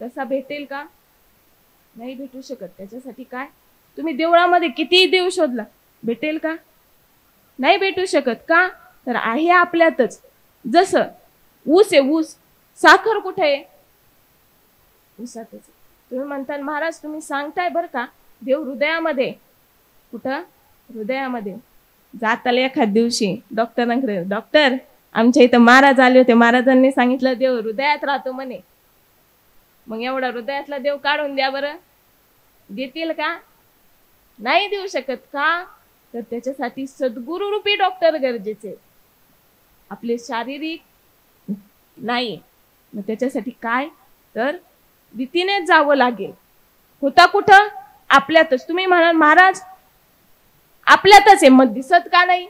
तसा भेटेल का? नाही भेटू शकत. त्याच्यासाठी काय, तुम्ही देवळामध्ये कितीही देव शोधला, भेटेल का? नाही भेटू शकत. का तर आहे आपल्यातच. जसं ऊस आहे, ऊस, साखर कुठे आहे? ऊसातच. तुम्ही म्हणता महाराज तुम्ही सांगताय बरं का, देव हृदयामध्ये. कुठं? हृदयामध्ये. जाताला एखाद दिवशी डॉक्टरांकडे, डॉक्टर आमच्या इथं महाराज आले होते, महाराजांनी सांगितलं देव हृदयात राहतो म्हणे. मग एवढा हृदयातला देव काढून द्या बरं, देतील का? नाही देऊ शकत. का तर त्याच्यासाठी सद्गुरु रूपी डॉक्टर गरजेचे, आपले शारीरिक नाही. मग त्याच्यासाठी काय, तर रीतीने जावं लागेल. होता कुठं? आपल्यातच. तुम्ही म्हणाल महाराज आपल्यातच आहे, मग दिसत का नाही?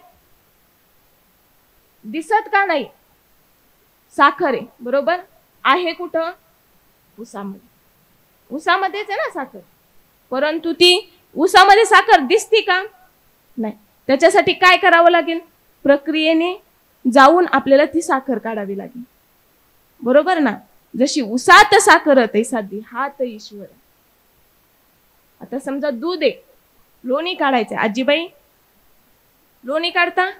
दिसत का नाही? साखर आहे, बरोबर आहे कुठं? ऊसामध्ये. ऊसामध्येच आहे ना साखर, परंतु ती ऊसामध्ये साखर दिसते का? नाही. त्याच्यासाठी काय करावं लागेल? प्रक्रियेने जाऊन आपल्याला ती साखर काढावी लागेल. बरोबर ना? जशी ऊसात साखर तैसा देहात ईश्वर. आता समजा दूध आहे, लोणी काढायचं. आजीबाई लोणी काढता?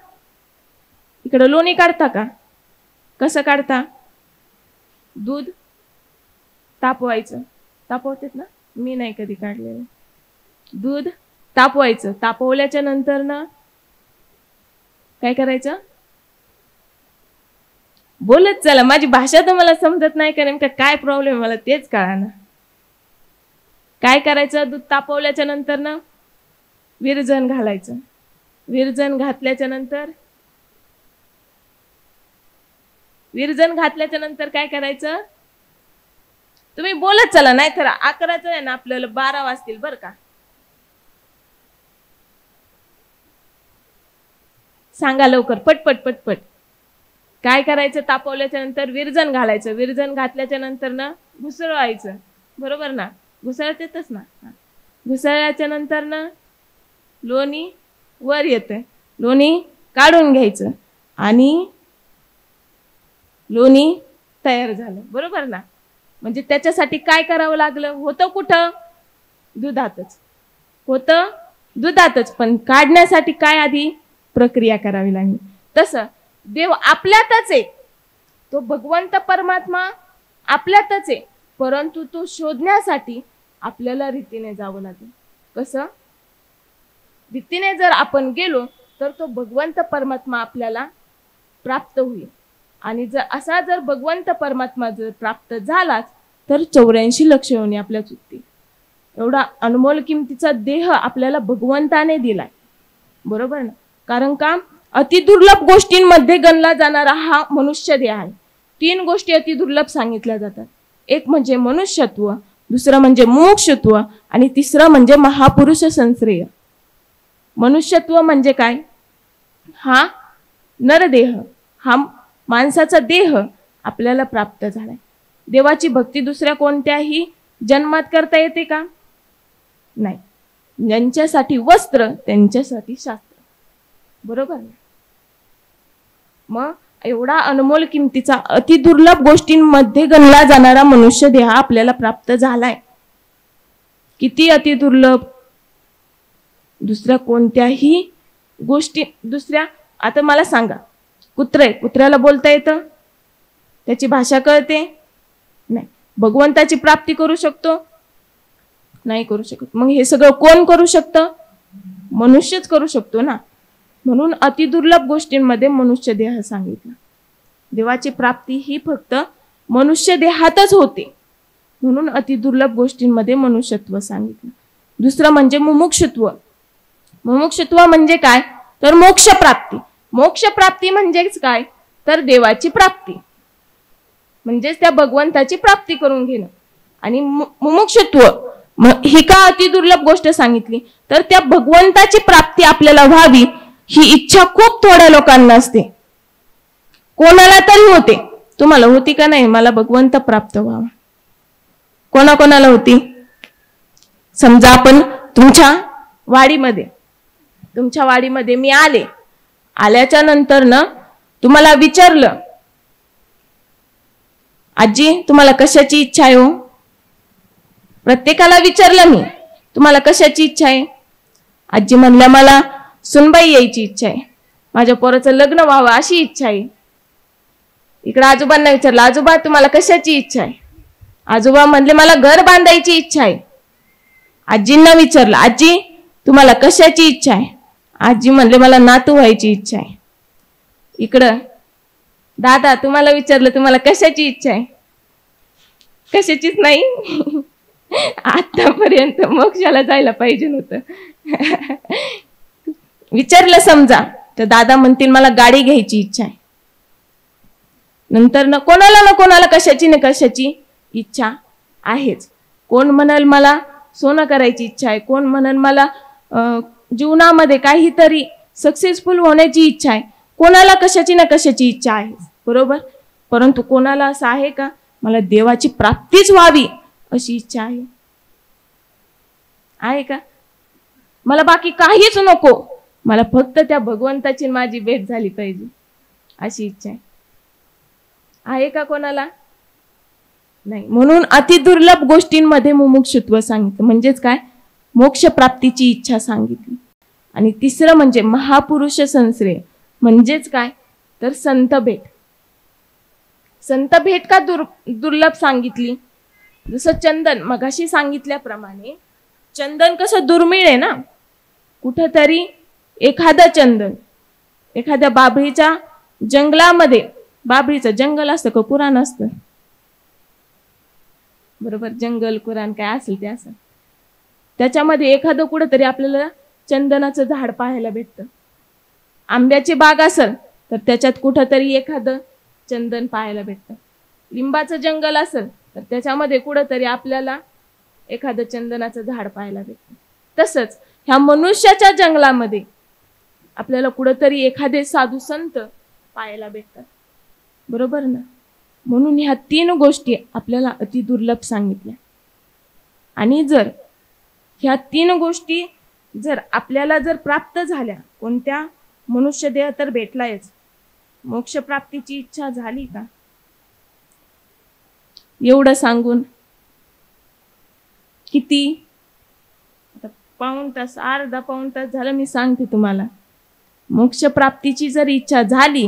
इकडं लोणी काढता का? कसं काढता? दूध तापवायचं. तापवतेत ना? मी नाही कधी काढलेलं. दूध तापवायचं. तापवल्याच्या नंतर ना काय करायचं? बोलत चला, माझी भाषा तर मला समजत नाही का, नेमका काय प्रॉब्लेम मला तेच कळा ना. काय करायचं? दूध तापवल्याच्या नंतर ना विरजण घालायचं. विरजण घातल्याच्या नंतर काय करायचं? तुम्ही बोलत चला, नाही तर 11चं आहे ना आपल्याला 12 वाजतील बरं का. सांगा लवकर, पटपट पटपट. काय करायचं? तापवल्याच्या नंतर विरजण घालायचं. विरजण घातल्याच्या नंतर ना घुसळवायचं. बरोबर ना? घुसळतेतच ना. घुसळल्याच्या नंतर ना लोणी वर येतं. लोणी काढून घ्यायचं आणि लोणी तयार झालं. बरोबर ना? म्हणजे त्याच्यासाठी काय करावं लागलं? होतं कुठं? दुधातच. होतं दुधातच, पण काढण्यासाठी काय आधी प्रक्रिया करावी लागली. तसं देव आपल्यातच आहे, तो भगवंत परमात्मा आपल्यातच आहे, परंतु तो शोधण्यासाठी आपल्याला रीतीने जावं लागेल. कसं? रीतीने जर आपण गेलो तर तो भगवंत परमात्मा आपल्याला प्राप्त होईल. आणि जर भगवंत परमात्मा जर प्राप्त झालाच तर 84 लक्ष योनी आपल्या चुकतील. एवढा अनमोल किमतीचा देह आपल्याला भगवंताने दिलाय. बरोबर ना? कारण का अतिदुर्लभ गोष्टींमध्ये गणला जाणारा हा मनुष्य देह आहे. 3 गोष्टी अतिदुर्लभ सांगितल्या जातात. एक म्हणजे मनुष्यत्व, दुसरं म्हणजे मोक्षत्व आणि तिसरं म्हणजे महापुरुष संश्रेय. मनुष्यत्व म्हणजे काय? हा नरदेह, हा माणसाचा देह आपल्याला प्राप्त झालाय. देवाची भक्ती दुसऱ्या कोणत्याही जन्मात करता येते का? नाही. ज्यांच्यासाठी वस्त्र त्यांच्यासाठी शास्त्र. बरोबर ना? मग एवढा अनमोल किमतीचा अतिदुर्लभ गोष्टींमध्ये गणला जाणारा मनुष्य देह आपल्याला प्राप्त झालाय. किती अतिदुर्लभ! दुसऱ्या कोणत्याही गोष्टी आता मला सांगा, कुत्रा आहे, कुत्र्याला बोलता येतं? त्याची भाषा कळते? नाही. भगवंताची प्राप्ती करू शकतो? नाही करू शकत. मग हे सगळं कोण करू शकतं? मनुष्यच करू शकतो ना. म्हणून अतिदुर्लभ गोष्टींमध्ये मनुष्य देह सांगितला. देवाची प्राप्ती ही फक्त मनुष्य देहातच होते, म्हणून अतिदुर्लभ गोष्टींमध्ये मनुष्यत्व सांगितलं. दुसरं म्हणजे मुमुक्षुत्व. मुमुक्षुत्व म्हणजे काय? तर मोक्ष प्राप्ती. मोक्ष प्राप्ती म्हणजेच काय? तर देवाची प्राप्ती, म्हणजेच त्या भगवंताची प्राप्ती करून घेणं. आणि मुमुक्षुत्व ही का अतिदुर्लभ गोष्ट सांगितली? तर त्या भगवंताची प्राप्ती आपल्याला व्हावी ही इच्छा खूप थोड्या लोकांना असते, कोणाला तरी होते. तुम्हाला होती का नाही मला भगवंत प्राप्त व्हावा? कोणाकोणाला होती? समजा आपण तुमच्या वाडीमध्ये मी आल्याच्या नंतर ना तुम्हाला विचारलं, आजी तुम्हाला कशाची इच्छा आहे हो? प्रत्येकाला विचारलं मी, तुम्हाला कशाची इच्छा आहे? आजी म्हणल्या मला सुनबाई यायची इच्छा आहे, माझ्या पोराचं लग्न व्हावं अशी इच्छा आहे. इकडे आजोबांना विचारलं, आजोबा तुम्हाला कशाची इच्छा आहे? आजोबा म्हणले मला घर बांधायची इच्छा आहे. आजींना विचारलं, आजी तुम्हाला कशाची इच्छा आहे? आजी म्हणले मला नातू व्हायची इच्छा आहे. इकडं दादा तुम्हाला विचारलं, तुम्हाला कशाची इच्छा आहे? कशाचीच नाही. आतापर्यंत मोक्षाला जायला पाहिजे नव्हतं. विचारलं समजा तर दादा म्हणतील मला गाडी घ्यायची इच्छा आहे. नंतर ना कोणाला कशाची ना कशाची इच्छा आहेच. कोण म्हणाल मला सोनं करायची इच्छा आहे, कोण म्हणाल मला जीवनामध्ये काहीतरी सक्सेसफुल होण्याची इच्छा आहे, कोणाला कशाची ना कशाची इच्छा आहे, बरोबर. परंतु कोणाला असं आहे का मला देवाची प्राप्तीच व्हावी अशी इच्छा आहे का? मला बाकी काहीच नको, मला फक्त त्या भगवंताची माझी भेट झाली पाहिजे अशी इच्छा आहे का कोणाला? नाही. म्हणून अतिदुर्लभ गोष्टींमध्ये मुमुक्षुत्व सांगितलं, म्हणजेच काय, मोक्ष प्राप्तीची इच्छा सांगितली. आणि तिसरं म्हणजे महापुरुष संश्रय, म्हणजेच काय तर संत भेट. संत भेट का दुर्लभ सांगितली? जसं चंदन मगाशी सांगितल्याप्रमाणे चंदन कसं दुर्मिळ आहे ना, कुठंतरी एखादं चंदन एखाद्या बाभळीच्या जंगलामध्ये, बाभळीचं जंगल असतं का कुराण असतं, बरोबर, जंगल कुराण काय असेल ते असं, त्याच्यामध्ये एखादं कुठंतरी आपल्याला चंदनाचं झाड पाहायला भेटतं. आंब्याची बाग असेल तर त्याच्यात कुठंतरी एखादं चंदन पाहायला भेटतं. लिंबाचं जंगल असेल तर त्याच्यामध्ये कुठंतरी आपल्याला एखादं चंदनाचं झाड पाहायला भेटतं. तसंच ह्या मनुष्याच्या जंगलामध्ये आपल्याला कुठंतरी एखादे साधू संत पाहायला भेटतात, बरोबर ना. म्हणून ह्या 3 गोष्टी आपल्याला अति दुर्लभ सांगितल्या. आणि जर ह्या 3 गोष्टी जर आपल्याला जर प्राप्त झाल्या, कोणत्या, मनुष्य देह तर भेटलायच, मोक्ष प्राप्तीची इच्छा झाली का? एवढं सांगून किती आता पाऊण तास, अर्धा पाऊण तास झालं मी सांगते तुम्हाला. मोक्ष प्राप्तीची जर इच्छा झाली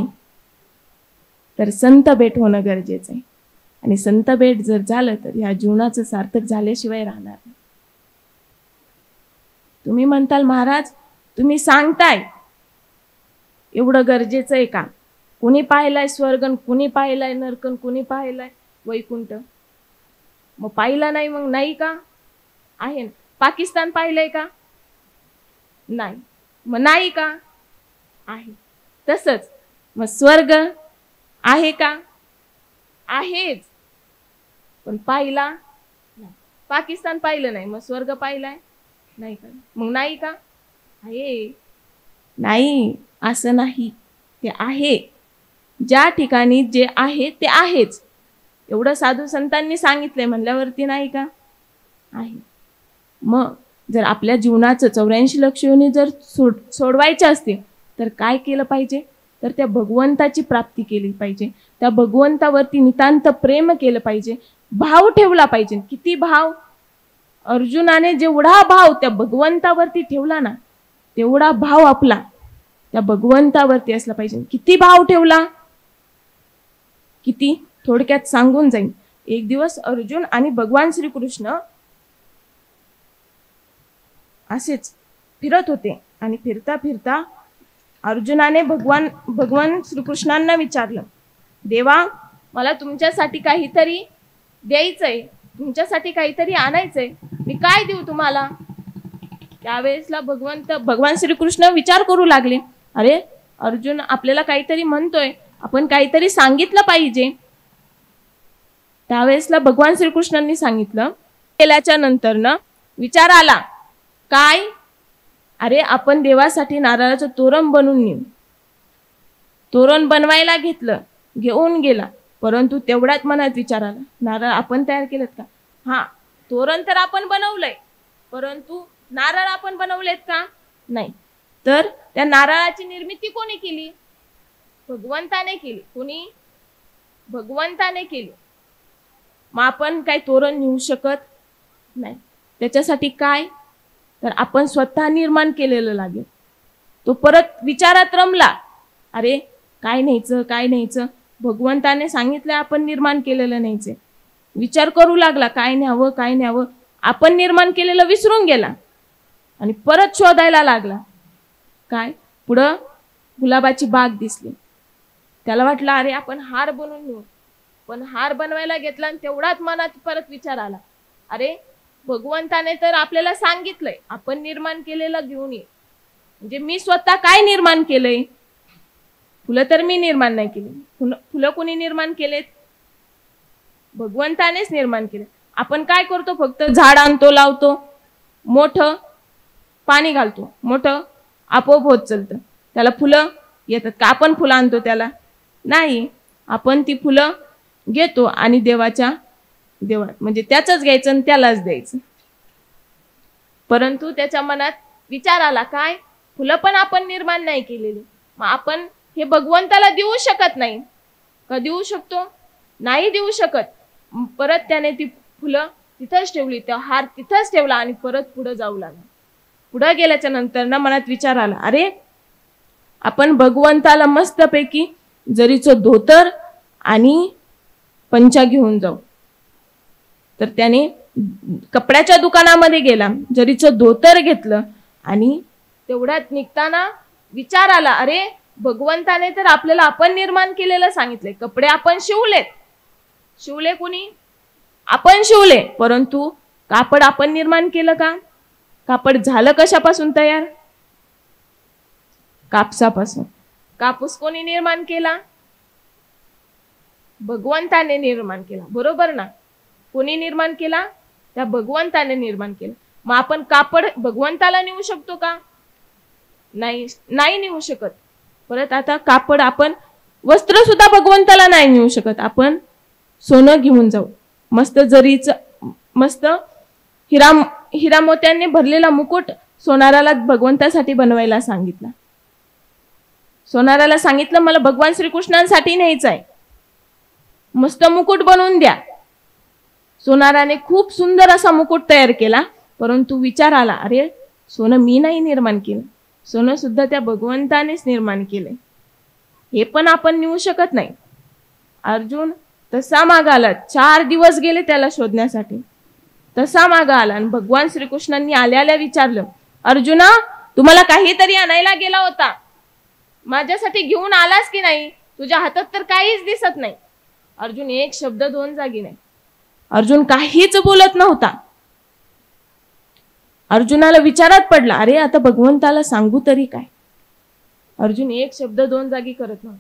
तर संत भेट होणं गरजेचं आहे. आणि संत भेट जर झालं तर ह्या जीवनाचं सार्थक झाल्याशिवाय राहणार नाही. तुम्ही म्हणताल महाराज तुम्ही सांगताय एवढं गरजेचं आहे का? कुणी पाहिलाय स्वर्गन, कुणी पाहिलाय नरकन, कुणी पाहिलाय वैकुंठ? मग पाहिला नाही मग नाही का? आहे ना. पाकिस्तान पाहिलंय का? नाही. मग नाही का? आहे. तसंच मग स्वर्ग आहे का? आहेच, पण पाहिला नाही. पाकिस्तान पाहिलं नाही मग स्वर्ग पाहिलाय नाही का? मग नाही का? आहे. नाही असं नाही, ते आहे. ज्या ठिकाणी जे आहे ते आहेच. एवढं साधू संतांनी सांगितलंय म्हणल्यावरती नाही का? आहे. मग जर आपल्या जीवनाचं 84 लक्ष योनी जर सोडवायचे असते तर काय केलं पाहिजे? तर त्या भगवंताची प्राप्ती केली पाहिजे, त्या भगवंतावरती नितांत प्रेम केलं पाहिजे, भाव ठेवला पाहिजे. किती भाव? अर्जुनाने जेवढा भाव त्या भगवंतावरती ठेवला ना, तेवढा भाव आपला त्या भगवंतावरती असला पाहिजे. किती भाव ठेवला? किती? थोडक्यात सांगून जाईन. एक दिवस अर्जुन आणि भगवान श्रीकृष्ण असेच फिरत होते आणि फिरता फिरता अर्जुनाने भगवान श्रीकृष्णांना विचारलं, देवा मला तुमच्यासाठी काहीतरी द्यायचंय, तुमच्यासाठी काहीतरी आणायचंय, मी काय देऊ तुम्हाला? त्यावेळेसला भगवान श्रीकृष्ण विचार करू लागले, अरे अर्जुन आपल्याला काहीतरी म्हणतोय, आपण काहीतरी सांगितलं पाहिजे. त्यावेळेसला भगवान श्रीकृष्णांनी सांगितलं. केल्याच्या नंतर ना विचार आला, काय? अरे आपण देवासाठी नारळाचं तोरण बनवून नेऊ. तोरण बनवायला घेऊन गेला, परंतु तेवढ्यात मनात विचार आला, नारळ आपण तयार केलेत का? हा, तोरण तर आपण बनवलंय, परंतु नारळ आपण बनवलेत का? नाही. तर त्या नारळाची निर्मिती कोणी केली? भगवंताने केली. कोणी? भगवंताने केली. मग आपण काय तोरण नेऊ शकत नाही. त्याच्यासाठी काय? तर आपण स्वतः निर्माण केलेलं लागेल. तो परत विचारात रमला, अरे काय न्यायचं? भगवंताने सांगितलं आपण निर्माण केलेलं न्यायचंय. विचार करू लागला, काय न्यावं. आपण निर्माण केलेलं विसरून गेला आणि परत शोधायला लागला. काय? पुढं गुलाबाची बाग दिसली. त्याला वाटलं, अरे आपण हार बनवून नेऊ. पण हार बनवायला घेतला आणि तेवढाच मनात परत विचार आला, अरे भगवंताने तर आपल्याला सांगितलंय आपण निर्माण केलेलं घेऊन ये. म्हणजे मी स्वतः काय निर्माण केलंय? फुलं तर मी निर्माण नाही केली. फुलं कोणी निर्माण केलेत? भगवंतानेच निर्माण केले. आपण काय करतो? फक्त झाड आणतो, लावतो, मोठं पाणी घालतो, मोठं आपोआप होत चालतं. त्याला फुलं येतात का? आपण फुलं आणतो त्याला? नाही. आपण ती फुलं घेतो आणि देवात म्हणजे त्याचंच घ्यायचं आणि त्यालाच द्यायचं. परंतु त्याच्या मनात विचार आला, काय? फुलं पण आपण निर्माण नाही केलेली, मग आपण हे भगवंताला देऊ शकत नाही का? देऊ शकतो? नाही देऊ शकत. परत त्याने ती फुलं तिथंच ठेवली, त्या हार तिथंच ठेवला आणि परत पुढे जाऊ लागला. पुढे गेल्याच्या नंतर ना मनात विचार आला, अरे आपण भगवंताला मस्तपैकी जरीचं धोतर आणि पंचा घेऊन जाऊ. तर त्याने कपड्याच्या दुकानामध्ये गेला, जरीचं धोतर घेतलं आणि तेवढ्यात निघताना विचार आला, अरे भगवंताने तर आपल्याला आपण निर्माण केलेलं सांगितलंय. कपडे आपण शिवले कोणी? आपण शिवले. परंतु कापड आपण निर्माण केलं का? कापड झालं कशापासून तयार? कापसापासून. कापूस कोणी निर्माण केला? भगवंताने निर्माण केला. बरोबर ना? कोणी निर्माण केला? त्या भगवंताने निर्माण केलं. मग आपण कापड भगवंताला नेऊ शकतो का? नाही नेऊ शकत. परत आता कापड आपण वस्त्र सुद्धा भगवंताला नाही नेऊ शकत. आपण सोनं घेऊन जाऊ, मस्त जरीचं मस्त हिरा मोत्यांनी भरलेला मुकुट सोनाराला भगवंतासाठी बनवायला सांगितला. सोनाराला सांगितलं, मला भगवान श्रीकृष्णांसाठी न्यायचं आहे, मस्त मुकुट बनवून द्या. सोनाराने खूप सुंदर असा मुकुट तयार केला. परंतु विचार आला, अरे सोनं मी नाही निर्माण केलं, सोनं सुद्धा त्या भगवंतानेच निर्माण केलंय. हे पण आपण नेऊ शकत नाही. अर्जुन तसा मागाला. 4 दिवस गेले त्याला शोधण्यासाठी. तसा मागा आला आणि भगवान श्रीकृष्णांनी आल्याला विचारलं, अर्जुना तुम्हाला काहीतरी आणायला गेला होता, माझ्यासाठी घेऊन आलास की नाही? तुझ्या हातात तर काहीच दिसत नाही. अर्जुन एक शब्द 2 जागी नाही. अर्जुन काहीच बोलत नव्हता. अर्जुनाला विचारात पडला, अरे आता भगवंताला सांगू तरी काय? अर्जुन एक शब्द 2 जागी करत नव्हता.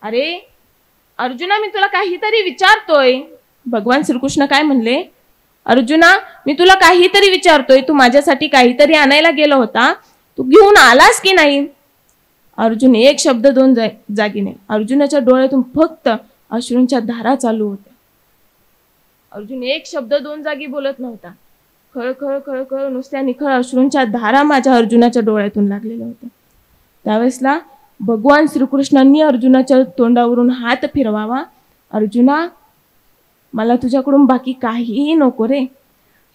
अरे अर्जुना मी तुला काहीतरी विचारतोय. भगवान श्रीकृष्ण काय म्हणले, अर्जुना मी तुला काहीतरी विचारतोय, तू माझ्यासाठी काहीतरी आणायला गेला होता, तू घेऊन आलास की नाही? अर्जुन एक शब्द 2 जागी नाही. अर्जुनाच्या डोळ्यातून फक्त अश्रूंच्या धारा चालू होत्या. अर्जुन एक शब्द 2 जागी बोलत नव्हता. खळखळ खळखळ नुसत्या निखळ अश्रूंच्या धारा माझ्या अर्जुनाच्या डोळ्यातून लागलेल्या होत्या. त्यावेळेसला भगवान श्रीकृष्णांनी अर्जुनाच्या तोंडावरून हात फिरवावा, अर्जुना मला तुझ्याकडून बाकी काहीही नको रे.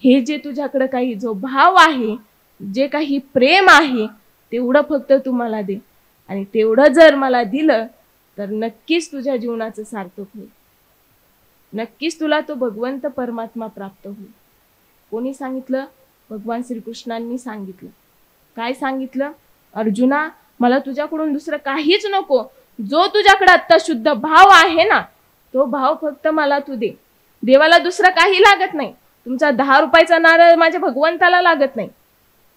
हे जे तुझ्याकडे काही जो भाव आहे, जे काही प्रेम आहे, तेवढं फक्त तू मला दे. आणि तेवढं जर मला दिलं तर नक्कीच तुझ्या जीवनाचं सार्थक होईल. नक्कीच तुला तो भगवंत परमात्मा प्राप्त होईल. कोणी सांगितलं? भगवान श्रीकृष्णांनी सांगितलं. काय सांगितलं? अर्जुना मला तुझ्याकडून दुसरं काहीच नको. जो तुझ्याकडे आता शुद्ध भाव आहे ना, तो भाव फक्त मला तू दे. देवाला दुसरं काही लागत नाही. तुमचा 10 रुपयाचा नारळ माझ्या भगवंताला लागत नाही.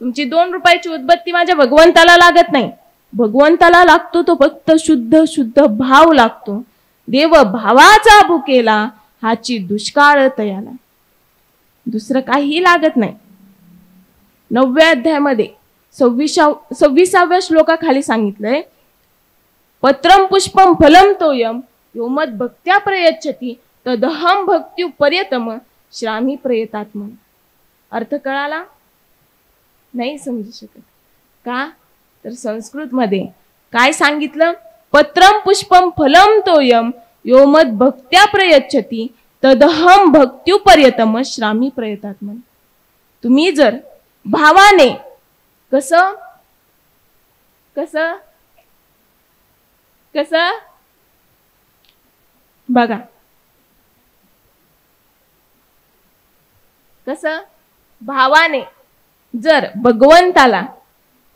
तुमची 2 रुपयाची उदबत्ती माझ्या भगवंताला लागत नाही. भगवंताला लागतो तो फक्त शुद्ध भाव लागतो. देव भावाचा भुकेला हाची दुष्काळ तयाला. दुसरं काही लागत नाही. 9व्या अध्यायामध्ये 26व्या श्लोकाखाली सांगितलंय, पत्रम पुष्पम फलम तोयम यो मद भक्त्या प्रयच्छति तदहम भक्त्युपर्यतम श्रामी प्रयतात्मन. अर्थ कळाला? नाही समजू शकत का? तर संस्कृत मध्ये काय सांगितलं? पत्रम पुष्पम फलम तोयम यो मद भक्त्या प्रयच्छति तदहम भक्त्युपर्यतम श्रामी प्रयतात्मन. तुम्ही जर भावाने कसं कसं कसं बघा, कसं भावाने जर भगवंताला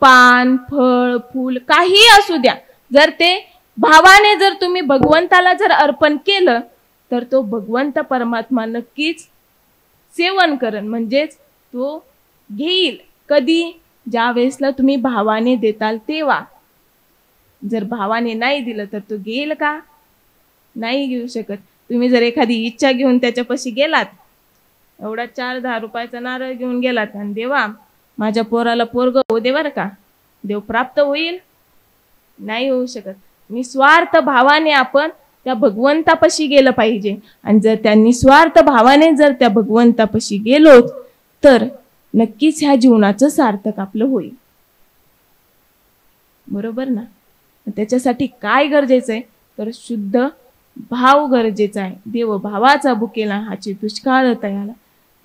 पान फळ फूल काही असू द्या, जर ते भावाने जर तुम्ही भगवंताला जर अर्पण केलं तर तो भगवंत परमात्मा नक्कीच सेवन करेल, म्हणजेच तो घेईल. कधी? ज्या वेळेसला तुम्ही भावाने देताल तेव्हा. जर भावाने नाही दिलं तर तो घेईल का? नाही घेऊ शकत. तुम्ही जर एखादी इच्छा घेऊन त्याच्यापाशी गेलात, एवढा 4-10 रुपयाचा नारळ घेऊन गेलात आणि देवा माझ्या पोराला पोरग होऊ दे बरं का, देव प्राप्त होईल? नाही होऊ शकत. निस्वार्थ भावाने आपण त्या भगवंतापाशी गेलं पाहिजे. आणि जर त्या निस्वार्थ भावाने जर त्या भगवंतापाशी गेलो तर नक्कीच ह्या जीवनाचं सार्थक आपलं होईल. बरोबर ना? त्याच्यासाठी काय गरजेचं आहे? तर शुद्ध भाव गरजेचा आहे. देव भावाचा बुकेला हाची दुष्काळ तयाला.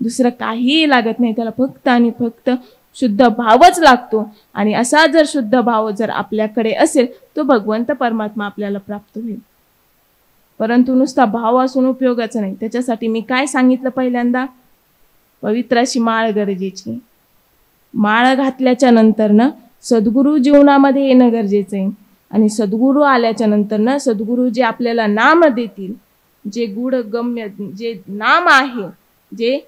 दुसरं काहीही लागत नाही, त्याला फक्त आणि फक्त शुद्ध भावच लागतो. आणि असा जर शुद्ध भाव जर आपल्याकडे असेल तो भगवंत परमात्मा आपल्याला प्राप्त होईल. परंतु नुसता भाव असून उपयोगाचा नाही. त्याच्यासाठी मी काय सांगितलं पहिल्यांदा? पवित्र अशी माळ गरजेची. माळ घातल्याच्या नंतर ना सद्गुरू जीवनामध्ये येणं गरजेचं आहे. आणि सद्गुरू आल्याच्या नंतर ना सद्गुरू जे आपल्याला नाम देतील, जे गुढ गम्य जे नाम आहे, जे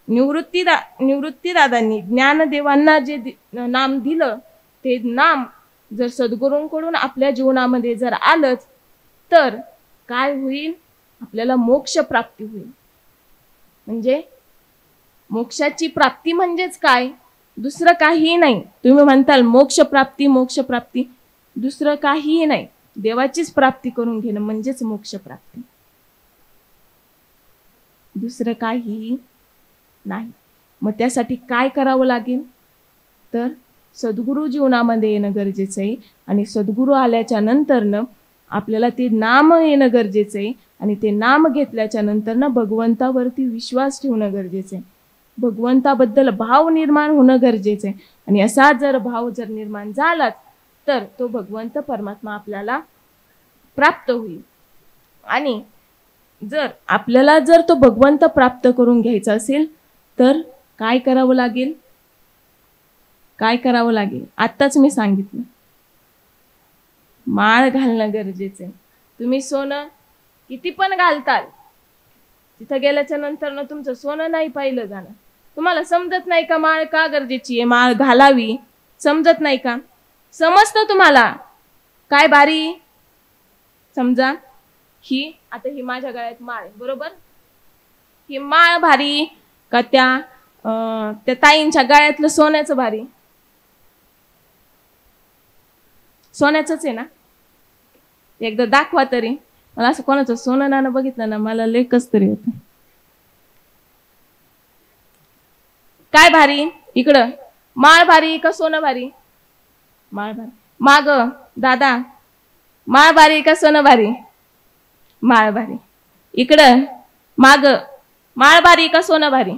निवृत्तीदादांनी ज्ञानदेवांना जे नाम दिलं, ते नाम जर सद्गुरूंकडून आपल्या जीवनामध्ये जर आलंच तर काय होईल? आपल्याला मोक्ष प्राप्ती होईल. म्हणजे मोक्षाची प्राप्ती म्हणजेच काय? दुसरं काहीही नाही. तुम्ही म्हणताल मोक्ष प्राप्ती मोक्ष प्राप्ती, दुसरं काहीही नाही. देवाचीच प्राप्ती करून घेणं म्हणजेच मोक्ष प्राप्ती, दुसरं काहीही नाही. मग त्यासाठी काय करावं लागेल? तर सद्गुरू जीवनामध्ये येणं गरजेचं आहे. आणि सद्गुरू आल्याच्या नंतरनं आपल्याला ते नाम येणं गरजेचं आहे. आणि ते नाम घेतल्याच्या नंतरनं भगवंतावरती विश्वास ठेवणं गरजेचं आहे. भगवंताबद्दल भाव निर्माण होणं गरजेचं आहे. आणि असा जर भाव जर निर्माण झाला तर तो भगवंत परमात्मा आपल्याला प्राप्त होईल. आणि जर आपल्याला जर तो भगवंत प्राप्त करून घ्यायचा असेल तर काय करावं लागेल? काय करावं लागेल? आत्ताच मी सांगितलं, माळ घालणं गरजेचं आहे. तुम्ही सोनं किती पण घालताल, तिथं गेल्याच्या नंतर ना तुमचं सोनं नाही पाहिलं जाणार. तुम्हाला समजत नाही का माळ का गरजेची आहे, माळ घालावी? समजत नाही का? समजतं तुम्हाला? काय बारी? समजा ही आता ही माझ्या गळ्यात माळ आहे, बरोबर? ही माळ भारी का त्या ताईंच्या गळ्यातलं सोन्याचं भारी? सोन्याचंच आहे ना? एकदा दाखवा तरी मला. असं कोणाचं सोनं नाणं बघितलं ना मला लय कस तरी होतं. काय भारी? इकडं माळ भारी का सोनं भारी? माळ भारी. माग दादा, माळ भारी का सोनं भारी? माळ भारी. इकडं माग माळ भारी का सोनं भारी?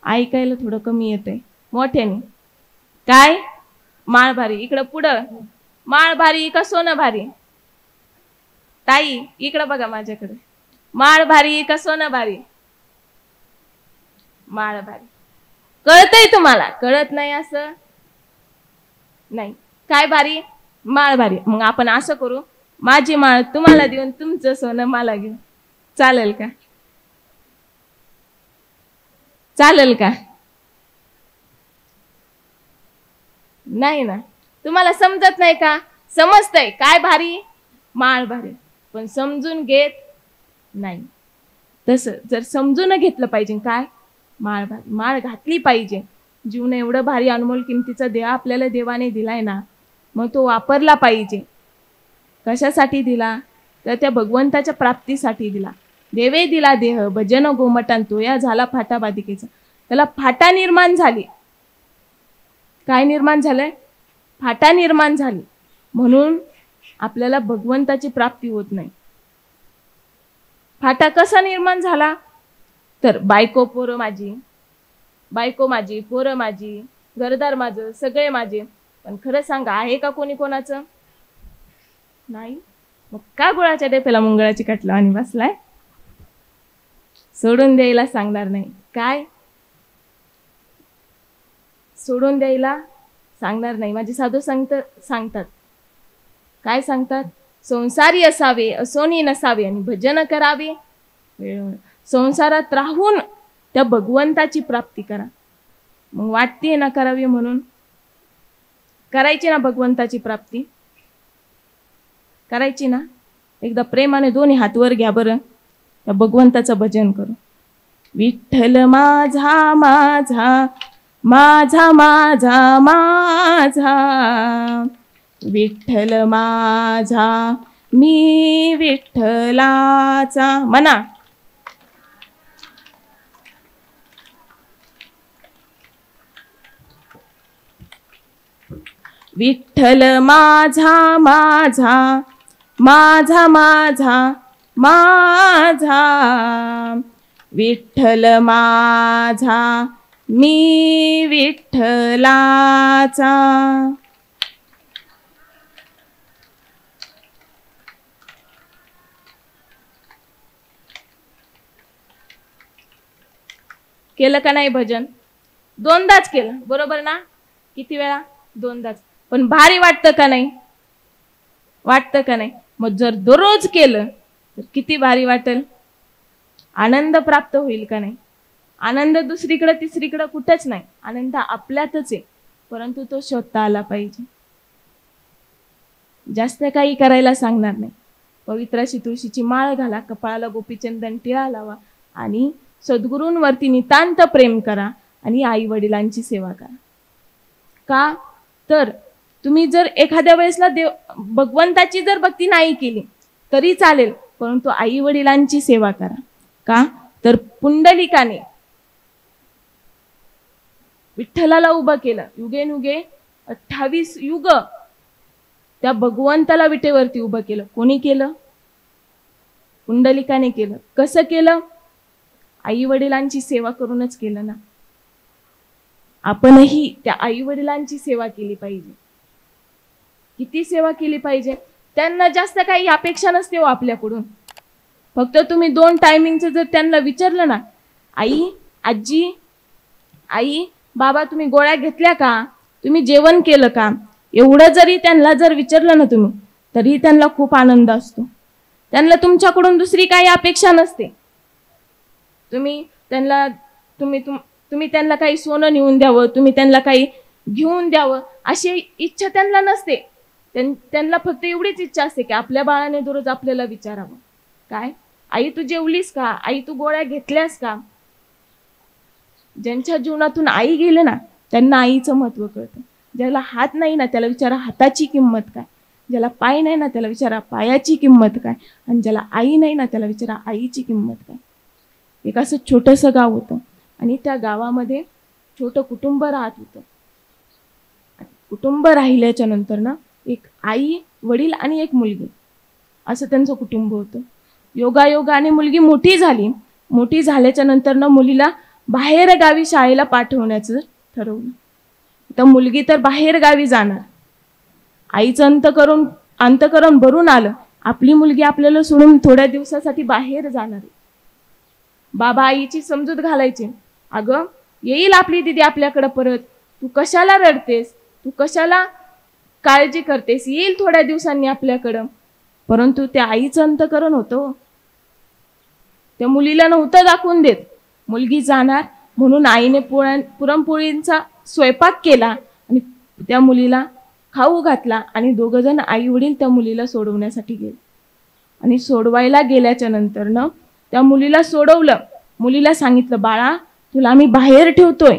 ऐकायला थोडं कमी येतंय, मोठ्याने. काय? माळ भारी. इकडं पुढं माळ भारी का सोनं भारी? ताई इकडं बघा माझ्याकडे, माळ भारी का सोनं भारी? माळ भारी. कळतंय तुम्हाला? कळत नाही असं नाही. काय भारी? माळ भारी. मग आपण असं करू, माझी माळ तुम्हाला देऊन तुमचं सोनं मला घेऊ. चालेल का? चालेल का? नाही ना. तुम्हाला समजत नाही का? समजतंय काय भारी? माळ भारी. पण समजून घेत नाही. तसं जर समजून घेतलं पाहिजे काय? माळ भारी. माळ घातली पाहिजे. जीवन एवढं भारी अनमोल किमतीचा देह आपल्याला देवाने दिलाय ना, मग तो वापरला पाहिजे. कशासाठी दिला? तर त्या भगवंताच्या प्राप्तीसाठी दिला. देवे दिला देह भजन गोमटान तो या झाला फाटा बाधिकेचा. त्याला फाटा निर्माण झाली. काय निर्माण झालंय? फाटा निर्माण झाली. म्हणून आपल्याला भगवंताची प्राप्ती होत नाही. फाटा कसा निर्माण झाला? तर बायको पोरं माझी, बायको माझी, पोरं माझी, घरदार माझं, सगळे माझे. पण खरं सांगा, आहे का कोणी कोणाचं? नाही. मग का गुळाच्या डेपेला मंगळाची काटला आणि बसलाय? सोडून द्यायला सांगणार नाही. काय सोडून द्यायला सांगणार नाही. माझे साधू सांगतात काय सांगतात? संसारी असावे असोनी नसावे आणि भजन करावे. संसारात राहून त्या भगवंताची प्राप्ती करा. मग वाटते ना करावी म्हणून करायची ना भगवंताची प्राप्ती करायची ना. एकदा प्रेमाने दोन्ही हात वर घ्या बरं, त्या भगवंताचं भजन करू. विठ्ठल माझा माझा माझा माझा माझा, विठ्ठल माझा मी विठ्ठलाचा. म्हणा. विठ्ठल माझा माझा माझा माझा माझा, विठ्ठल माझा मी विठ्ठलाचा. केलं का नाही भजन? दोनदाच केलं, बरोबर ना? किती वेळा? दोनदाच. पण भारी वाटतं का नाही? वाटतं का नाही? मग जर दररोज केलं तर किती भारी वाटेल. आनंद प्राप्त होईल का नाही? आनंद दुसरीकडे तिसरीकडे कुठेच नाही. आनंद आपल्यातच आहे, परंतु तो शोधता आला पाहिजे. जास्त काही करायला सांगणार नाही. पवित्र अशी तुळशीची माळ घाला, कपाळाला गोपीचंदन टिळा लावा आणि सद्गुरूंवरती नितांत प्रेम करा आणि आई वडिलांची सेवा करा. का? तर तुम्ही जर एखाद्या वेळेसला भगवंताची जर भक्ती नाही केली तरी चालेल, परंतु आई वडिलांची सेवा करा. का? तर पुंडलिकाने विठ्ठलाला उभं केलं. युगेनुगे 28 युग त्या भगवंताला विटेवरती उभं केलं. कोणी केलं? पुंडलिकाने केलं. कसं केलं? आई वडिलांची सेवा करूनच केलं ना. आपणही त्या आई वडिलांची सेवा केली पाहिजे. किती सेवा केली पाहिजे? त्यांना जास्त काही अपेक्षा नसते हो आपल्याकडून. फक्त तुम्ही 2 टायमिंगचं जर त्यांना विचारलं ना, आई, आजी, आई, बाबा तुम्ही गोळ्या घेतल्या का? तुम्ही जेवण केलं का? एवढं जरी त्यांना जर विचारलं ना तुम्ही, तरी त्यांना खूप आनंद असतो. त्यांना तुमच्याकडून दुसरी काही अपेक्षा नसते. तुम्ही त्यांना काही सोनं नेऊन द्यावं, तुम्ही त्यांना काही घेऊन द्यावं अशी इच्छा त्यांना नसते. त्यांना फक्त एवढीच इच्छा असते की आपल्या बाळाने दररोज आपल्याला विचारावं, काय आई तू जेवलीस का? आई तू गोळ्या घेतल्यास का? ज्यांच्या जीवनातून आई गेले ना, त्यांना आईचं महत्व कळतं. ज्याला हात नाही ना त्याला विचारा हाताची किंमत काय, ज्याला पाय नाही ना त्याला विचारा पायाची किंमत काय, आणि ज्याला आई नाही ना त्याला विचारा आईची किंमत काय. एक असं छोटंसं गाव होतं आणि त्या गावामध्ये छोटं कुटुंब राहत होतं. कुटुंब राहिल्याच्या नंतर ना एक आई, वडील आणि एक मुलगी असं त्यांचं कुटुंब होतं. योगायोगाने मुलगी मोठी झाली. मोठी झाल्याच्या नंतर ना मुलीला बाहेर गावी शाळेला पाठवण्याचं ठरवलं. तर मुलगी तर बाहेर गावी जाणार. आईचं अंतकरण भरून आलं. आपली मुलगी आपल्याला सोडून थोड्या दिवसासाठी बाहेर जाणार. बाबा आईची समजूत घालायची, अगं येईल आपली दीदी आपल्याकडे परत, तू कशाला रडतेस, तू कशाला काळजी करतेस, येईल थोड्या दिवसांनी आपल्याकडं. परंतु त्या आईचं अंतकरण होतं, त्या मुलीला नव्हतं दाखवून देत. मुलगी जाणार म्हणून आईने पुरणपोळींचा स्वयंपाक केला आणि त्या मुलीला खाऊ घातला आणि 2 जण आई वडील त्या मुलीला सोडवण्यासाठी गेले. आणि सोडवायला गेल्याच्या नंतर न त्या मुलीला सोडवलं. मुलीला सांगितलं, बाळा तुला आम्ही बाहेर ठेवतोय,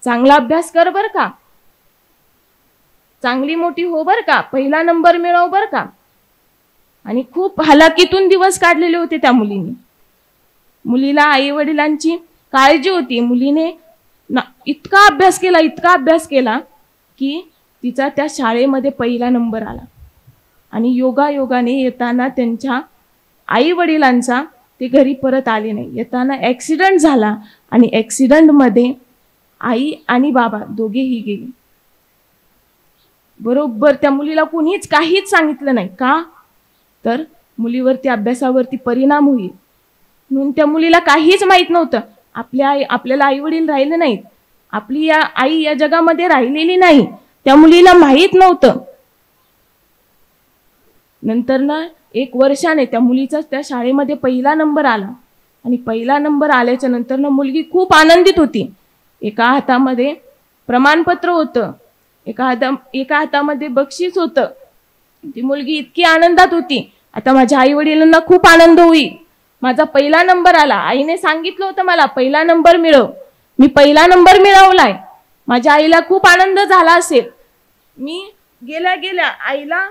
चांगला अभ्यास कर बर का, चांगली मोठी हो बर का, पहिला नंबर मिळव बर का. आणि खूप हालाकीतून दिवस काढलेले होते त्या मुलीने. मुलीला आई वडिलांची काळजी होती. मुलीने इतका अभ्यास केला की तिचा त्या शाळेमध्ये पहिला नंबर आला. आणि योगायोगाने येताना त्यांच्या आई वडिलांचा ते घरी परत आले नाही. येताना ॲक्सिडेंट झाला आणि ॲक्सिडेंटमध्ये आई आणि बाबा दोघेही गेले. बरोबर त्या मुलीला कोणीच काहीच सांगितलं नाही. का तर मुलीवरती अभ्यासावरती परिणाम होईल म्हणून त्या मुलीला काहीच माहित नव्हतं. आपल्याला आई वडील राहिले नाहीत, आपली आई या जगामध्ये राहिलेली नाही, त्या मुलीला माहित नव्हतं. नंतर ना 1 वर्षाने त्या मुलीचा त्या शाळेमध्ये पहिला नंबर आला. आणि पहिला नंबर आल्याच्या नंतर ना मुलगी खूप आनंदित होती. एका हातामध्ये प्रमाणपत्र होतं, एका हातामध्ये बक्षीस होतं. ती मुलगी इतकी आनंदात होती, आता माझ्या आई वडिलांना खूप आनंद होईल, माझा पहिला नंबर आला. आईने सांगितलं होतं मला पहिला नंबर मिळव, मी पहिला नंबर मिळवलाय. माझ्या आईला खूप आनंद झाला असेल. मी गेल्या आईला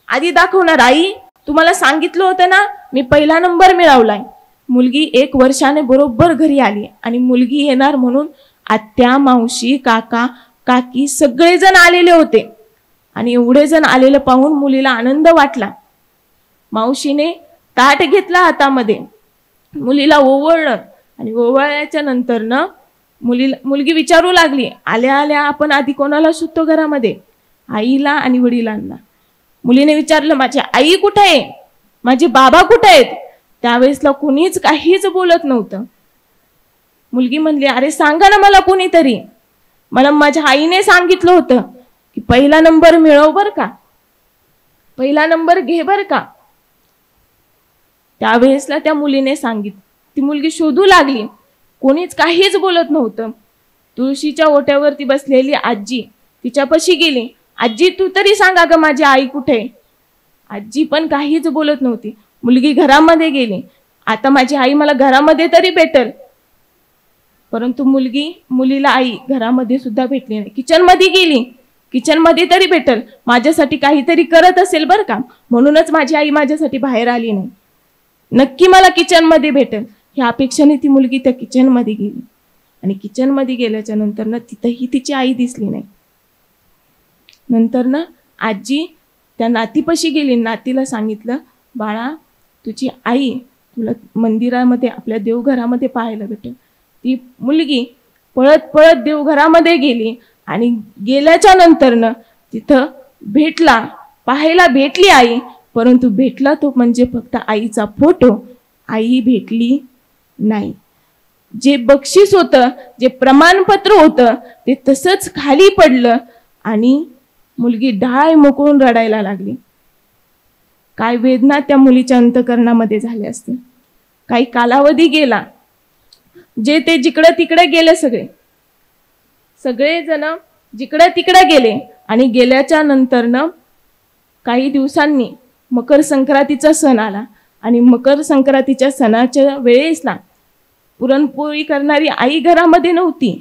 आधी दाखवणार, आई तुम्हाला सांगितलं होतं ना मी पहिला नंबर मिळवलाय. मुलगी 1 वर्षाने बरोबर घरी आली आणि मुलगी येणार म्हणून आत्या, मावशी, काका, काकी सगळेजण आलेले होते. आणि एवढे जण आलेले पाहून मुलीला आनंद वाटला. मावशीने ताट घेतला हातामध्ये, मुलीला ओवळलं आणि ओवळल्याच्या नंतर ना मुलगी विचारू लागली, आल्या आल्या आपण आधी कोणाला शोधतो घरामध्ये? आईला आणि वडिलांना. मुलीने विचारलं माझी आई कुठे आहे, माझे बाबा कुठे आहेत? त्यावेळेसला कोणीच काहीच बोलत नव्हतं. मुलगी म्हणली, अरे सांगा ना मला कोणीतरी, मला माझ्या आईने सांगितलं होतं की पहिला नंबर मिळव बर का, पहिला नंबर घे बर का. त्यावेळेसला त्या मुलीने सांगितलं. ती मुलगी शोधू लागली, कोणीच काहीच बोलत नव्हतं. तुळशीच्या ओट्यावरती बसलेली आजी तिच्यापाशी गेली, आजी तू तरी सांगा ग माझी आई कुठे? आजी पण काहीच बोलत नव्हती. मुलगी घरामध्ये गेली, आता माझी आई मला घरामध्ये तरी भेटेल. परंतु मुलीला आई घरामध्ये सुद्धा भेटली नाही. किचन मध्ये गेली, किचन मध्ये तरी भेटेल, माझ्यासाठी काहीतरी करत असेल बर का, म्हणूनच माझी आई माझ्यासाठी बाहेर आली नाही, नक्की मला किचन मध्ये भेटेल ह्या अपेक्षेने ती मुलगी त्या किचन मध्ये गेली. आणि किचन मध्ये गेल्याच्या नंतर ना तिथंही तिची आई दिसली नाही. नंतर ना आजी त्या नातीपाशी गेली, नातीला सांगितलं, बाळा तुझी आई तुला मंदिरामध्ये आपल्या देवघरामध्ये पाहायला भेटेल. ती मुलगी पळत पळत देवघरामध्ये गेली आणि गेल्याच्या नंतर ना तिथं पाहायला भेटली आई, परंतु भेटला तो म्हणजे फक्त आईचा फोटो, आई भेटली नाही. जे बक्षीस होतं, जे प्रमाणपत्र होतं ते तसंच खाली पडलं आणि मुलगी डाळ मोकळून रडायला लागली. काय वेदना त्या मुलीच्या अंतःकरणामध्ये झाल्या असतील. काही कालावधी गेला, जे ते जिकडे तिकडे गेले, सगळे जण जिकडे तिकडे गेले. आणि गेल्याच्या नंतर न काही दिवसांनी मकर संक्रांतीचा सण आला. आणि मकर संक्रांतीच्या सणाच्या वेळेसला पुरणपोळी करणारी आई घरामध्ये नव्हती,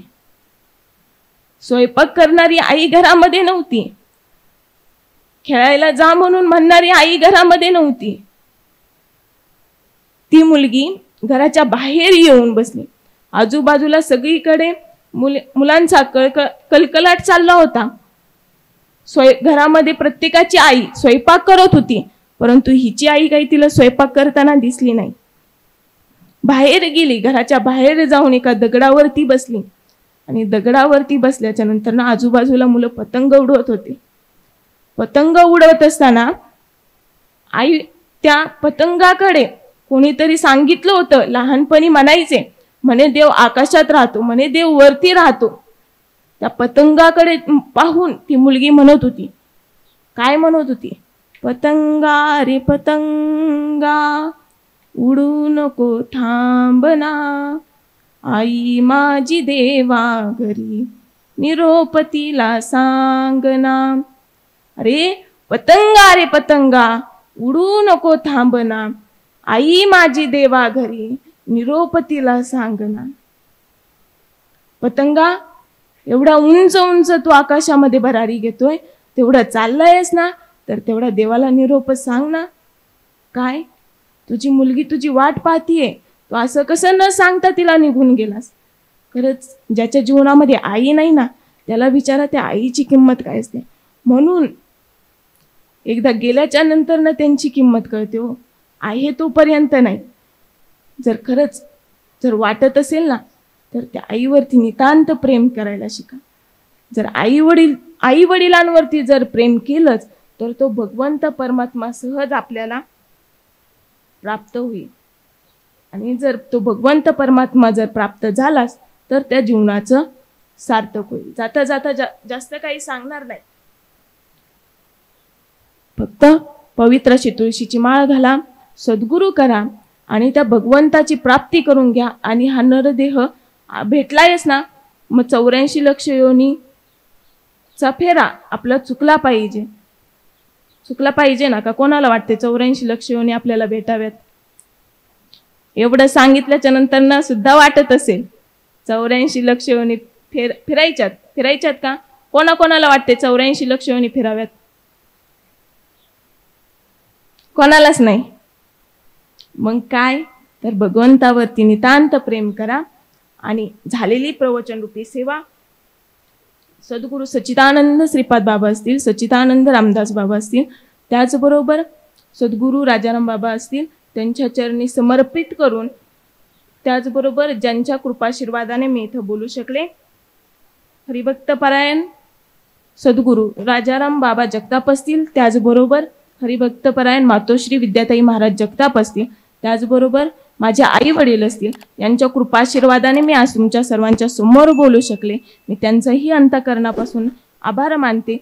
स्वयंपाक करणारी आई घरामध्ये नव्हती, खेळायला जा म्हणून म्हणणारी आई घरामध्ये नव्हती. ती मुलगी घराच्या बाहेर येऊन बसली. आजूबाजूला सगळीकडे मुलांचा कलकलाट चालला होता. घरामध्ये प्रत्येकाची आई स्वयंपाक करत होती, परंतु हिची आई काही तिला स्वयंपाक करताना दिसली नाही. बाहेर गेली, घराच्या बाहेर जाऊन एका दगडावरती बसली. आणि दगडावरती बसल्याच्या नंतर ना आजूबाजूला मुलं पतंग उडवत होते. पतंग उडवत असताना आई त्या पतंगाकडे कोणीतरी सांगितलं होतं, लहानपणी म्हणायचे, म्हणे देव आकाशात राहतो, म्हणे देव वरती राहतो. त्या पतंगाकडे पाहून ती मुलगी म्हणत होती, काय म्हणत होती? पतंगा रे पतंगा उडू नको थांबना, आई माझी देवा घरी निरोप तिला सांगना. अरे पतंगा रे पतंगा उडू नको थांबना, आई माझी देवा घरी निरोप तिला सांगना. पतंगा एवढा उंच उंच तू आकाशामध्ये भरारी घेतोय, तेवढं चाललायस ना, तर तेवढा देवाला निरोपच सांग ना. काय तुझी मुलगी तुझी वाट पाहतीये, तू असं कसं न सांगता तिला निघून गेलास. खरंच ज्याच्या जीवनामध्ये आई नाही ना, त्याला विचारा त्या आईची किंमत काय असते. म्हणून एकदा गेल्याच्या नंतर ना त्यांची किंमत कळते हो, आहे तोपर्यंत नाही. जर खरंच जर वाटत असेल ना, तर त्या आईवरती नितांत प्रेम करायला शिका. जर आई वडिलांवरती जर प्रेम केलंच, तर तो भगवंत परमात्मा सहज आपल्याला प्राप्त होईल. आणि जर तो भगवंत परमात्मा जर प्राप्त झालाच, तर त्या जीवनाचं सार्थक होईल. जाता जाता जास्त काही सांगणार नाही, फक्त पवित्र अशी तुळशीची माळ घाला, सद्गुरू करा आणि त्या भगवंताची प्राप्ती करून घ्या. आणि हा नरदेह भेटलायच ना, मग 84 लक्ष योनीचा फेरा आपला चुकला पाहिजे ना. का कोणाला वाटते 84 लक्ष योनी आपल्याला भेटाव्यात? एवढं सांगितल्याच्या नंतर ना सुद्धा वाटत असेल 84 लक्ष योनी फिरायच्यात का? कोणाला वाटते 84 लक्ष योनी फिराव्यात? कोणालाच नाही. मग काय तर भगवंतावरती नितांत प्रेम करा आणि झालेली प्रवचन रूपी सेवा सद्गुरू सच्चिदानंद श्रीपाद बाबा असतील, सच्चिदानंद रामदास बाबा असतील, त्याचबरोबर सद्गुरू राजाराम बाबा असतील, त्यांच्या चरणी समर्पित करून, त्याचबरोबर ज्यांच्या कृपाशीर्वादाने मी इथं बोलू शकले, हरिभक्तपरायण सद्गुरू राजाराम बाबा जगताप असतील, त्याचबरोबर हरिभक्तपरायण मातोश्री विद्याताई महाराज जगताप असतील, त्याचबरोबर माझे आई वडील असतील, यांच्या कृपाशीर्वादाने मी आज तुमच्या सर्वांच्या समोर बोलू शकले. मी त्यांचंही अंतःकरणापासून आभार मानते.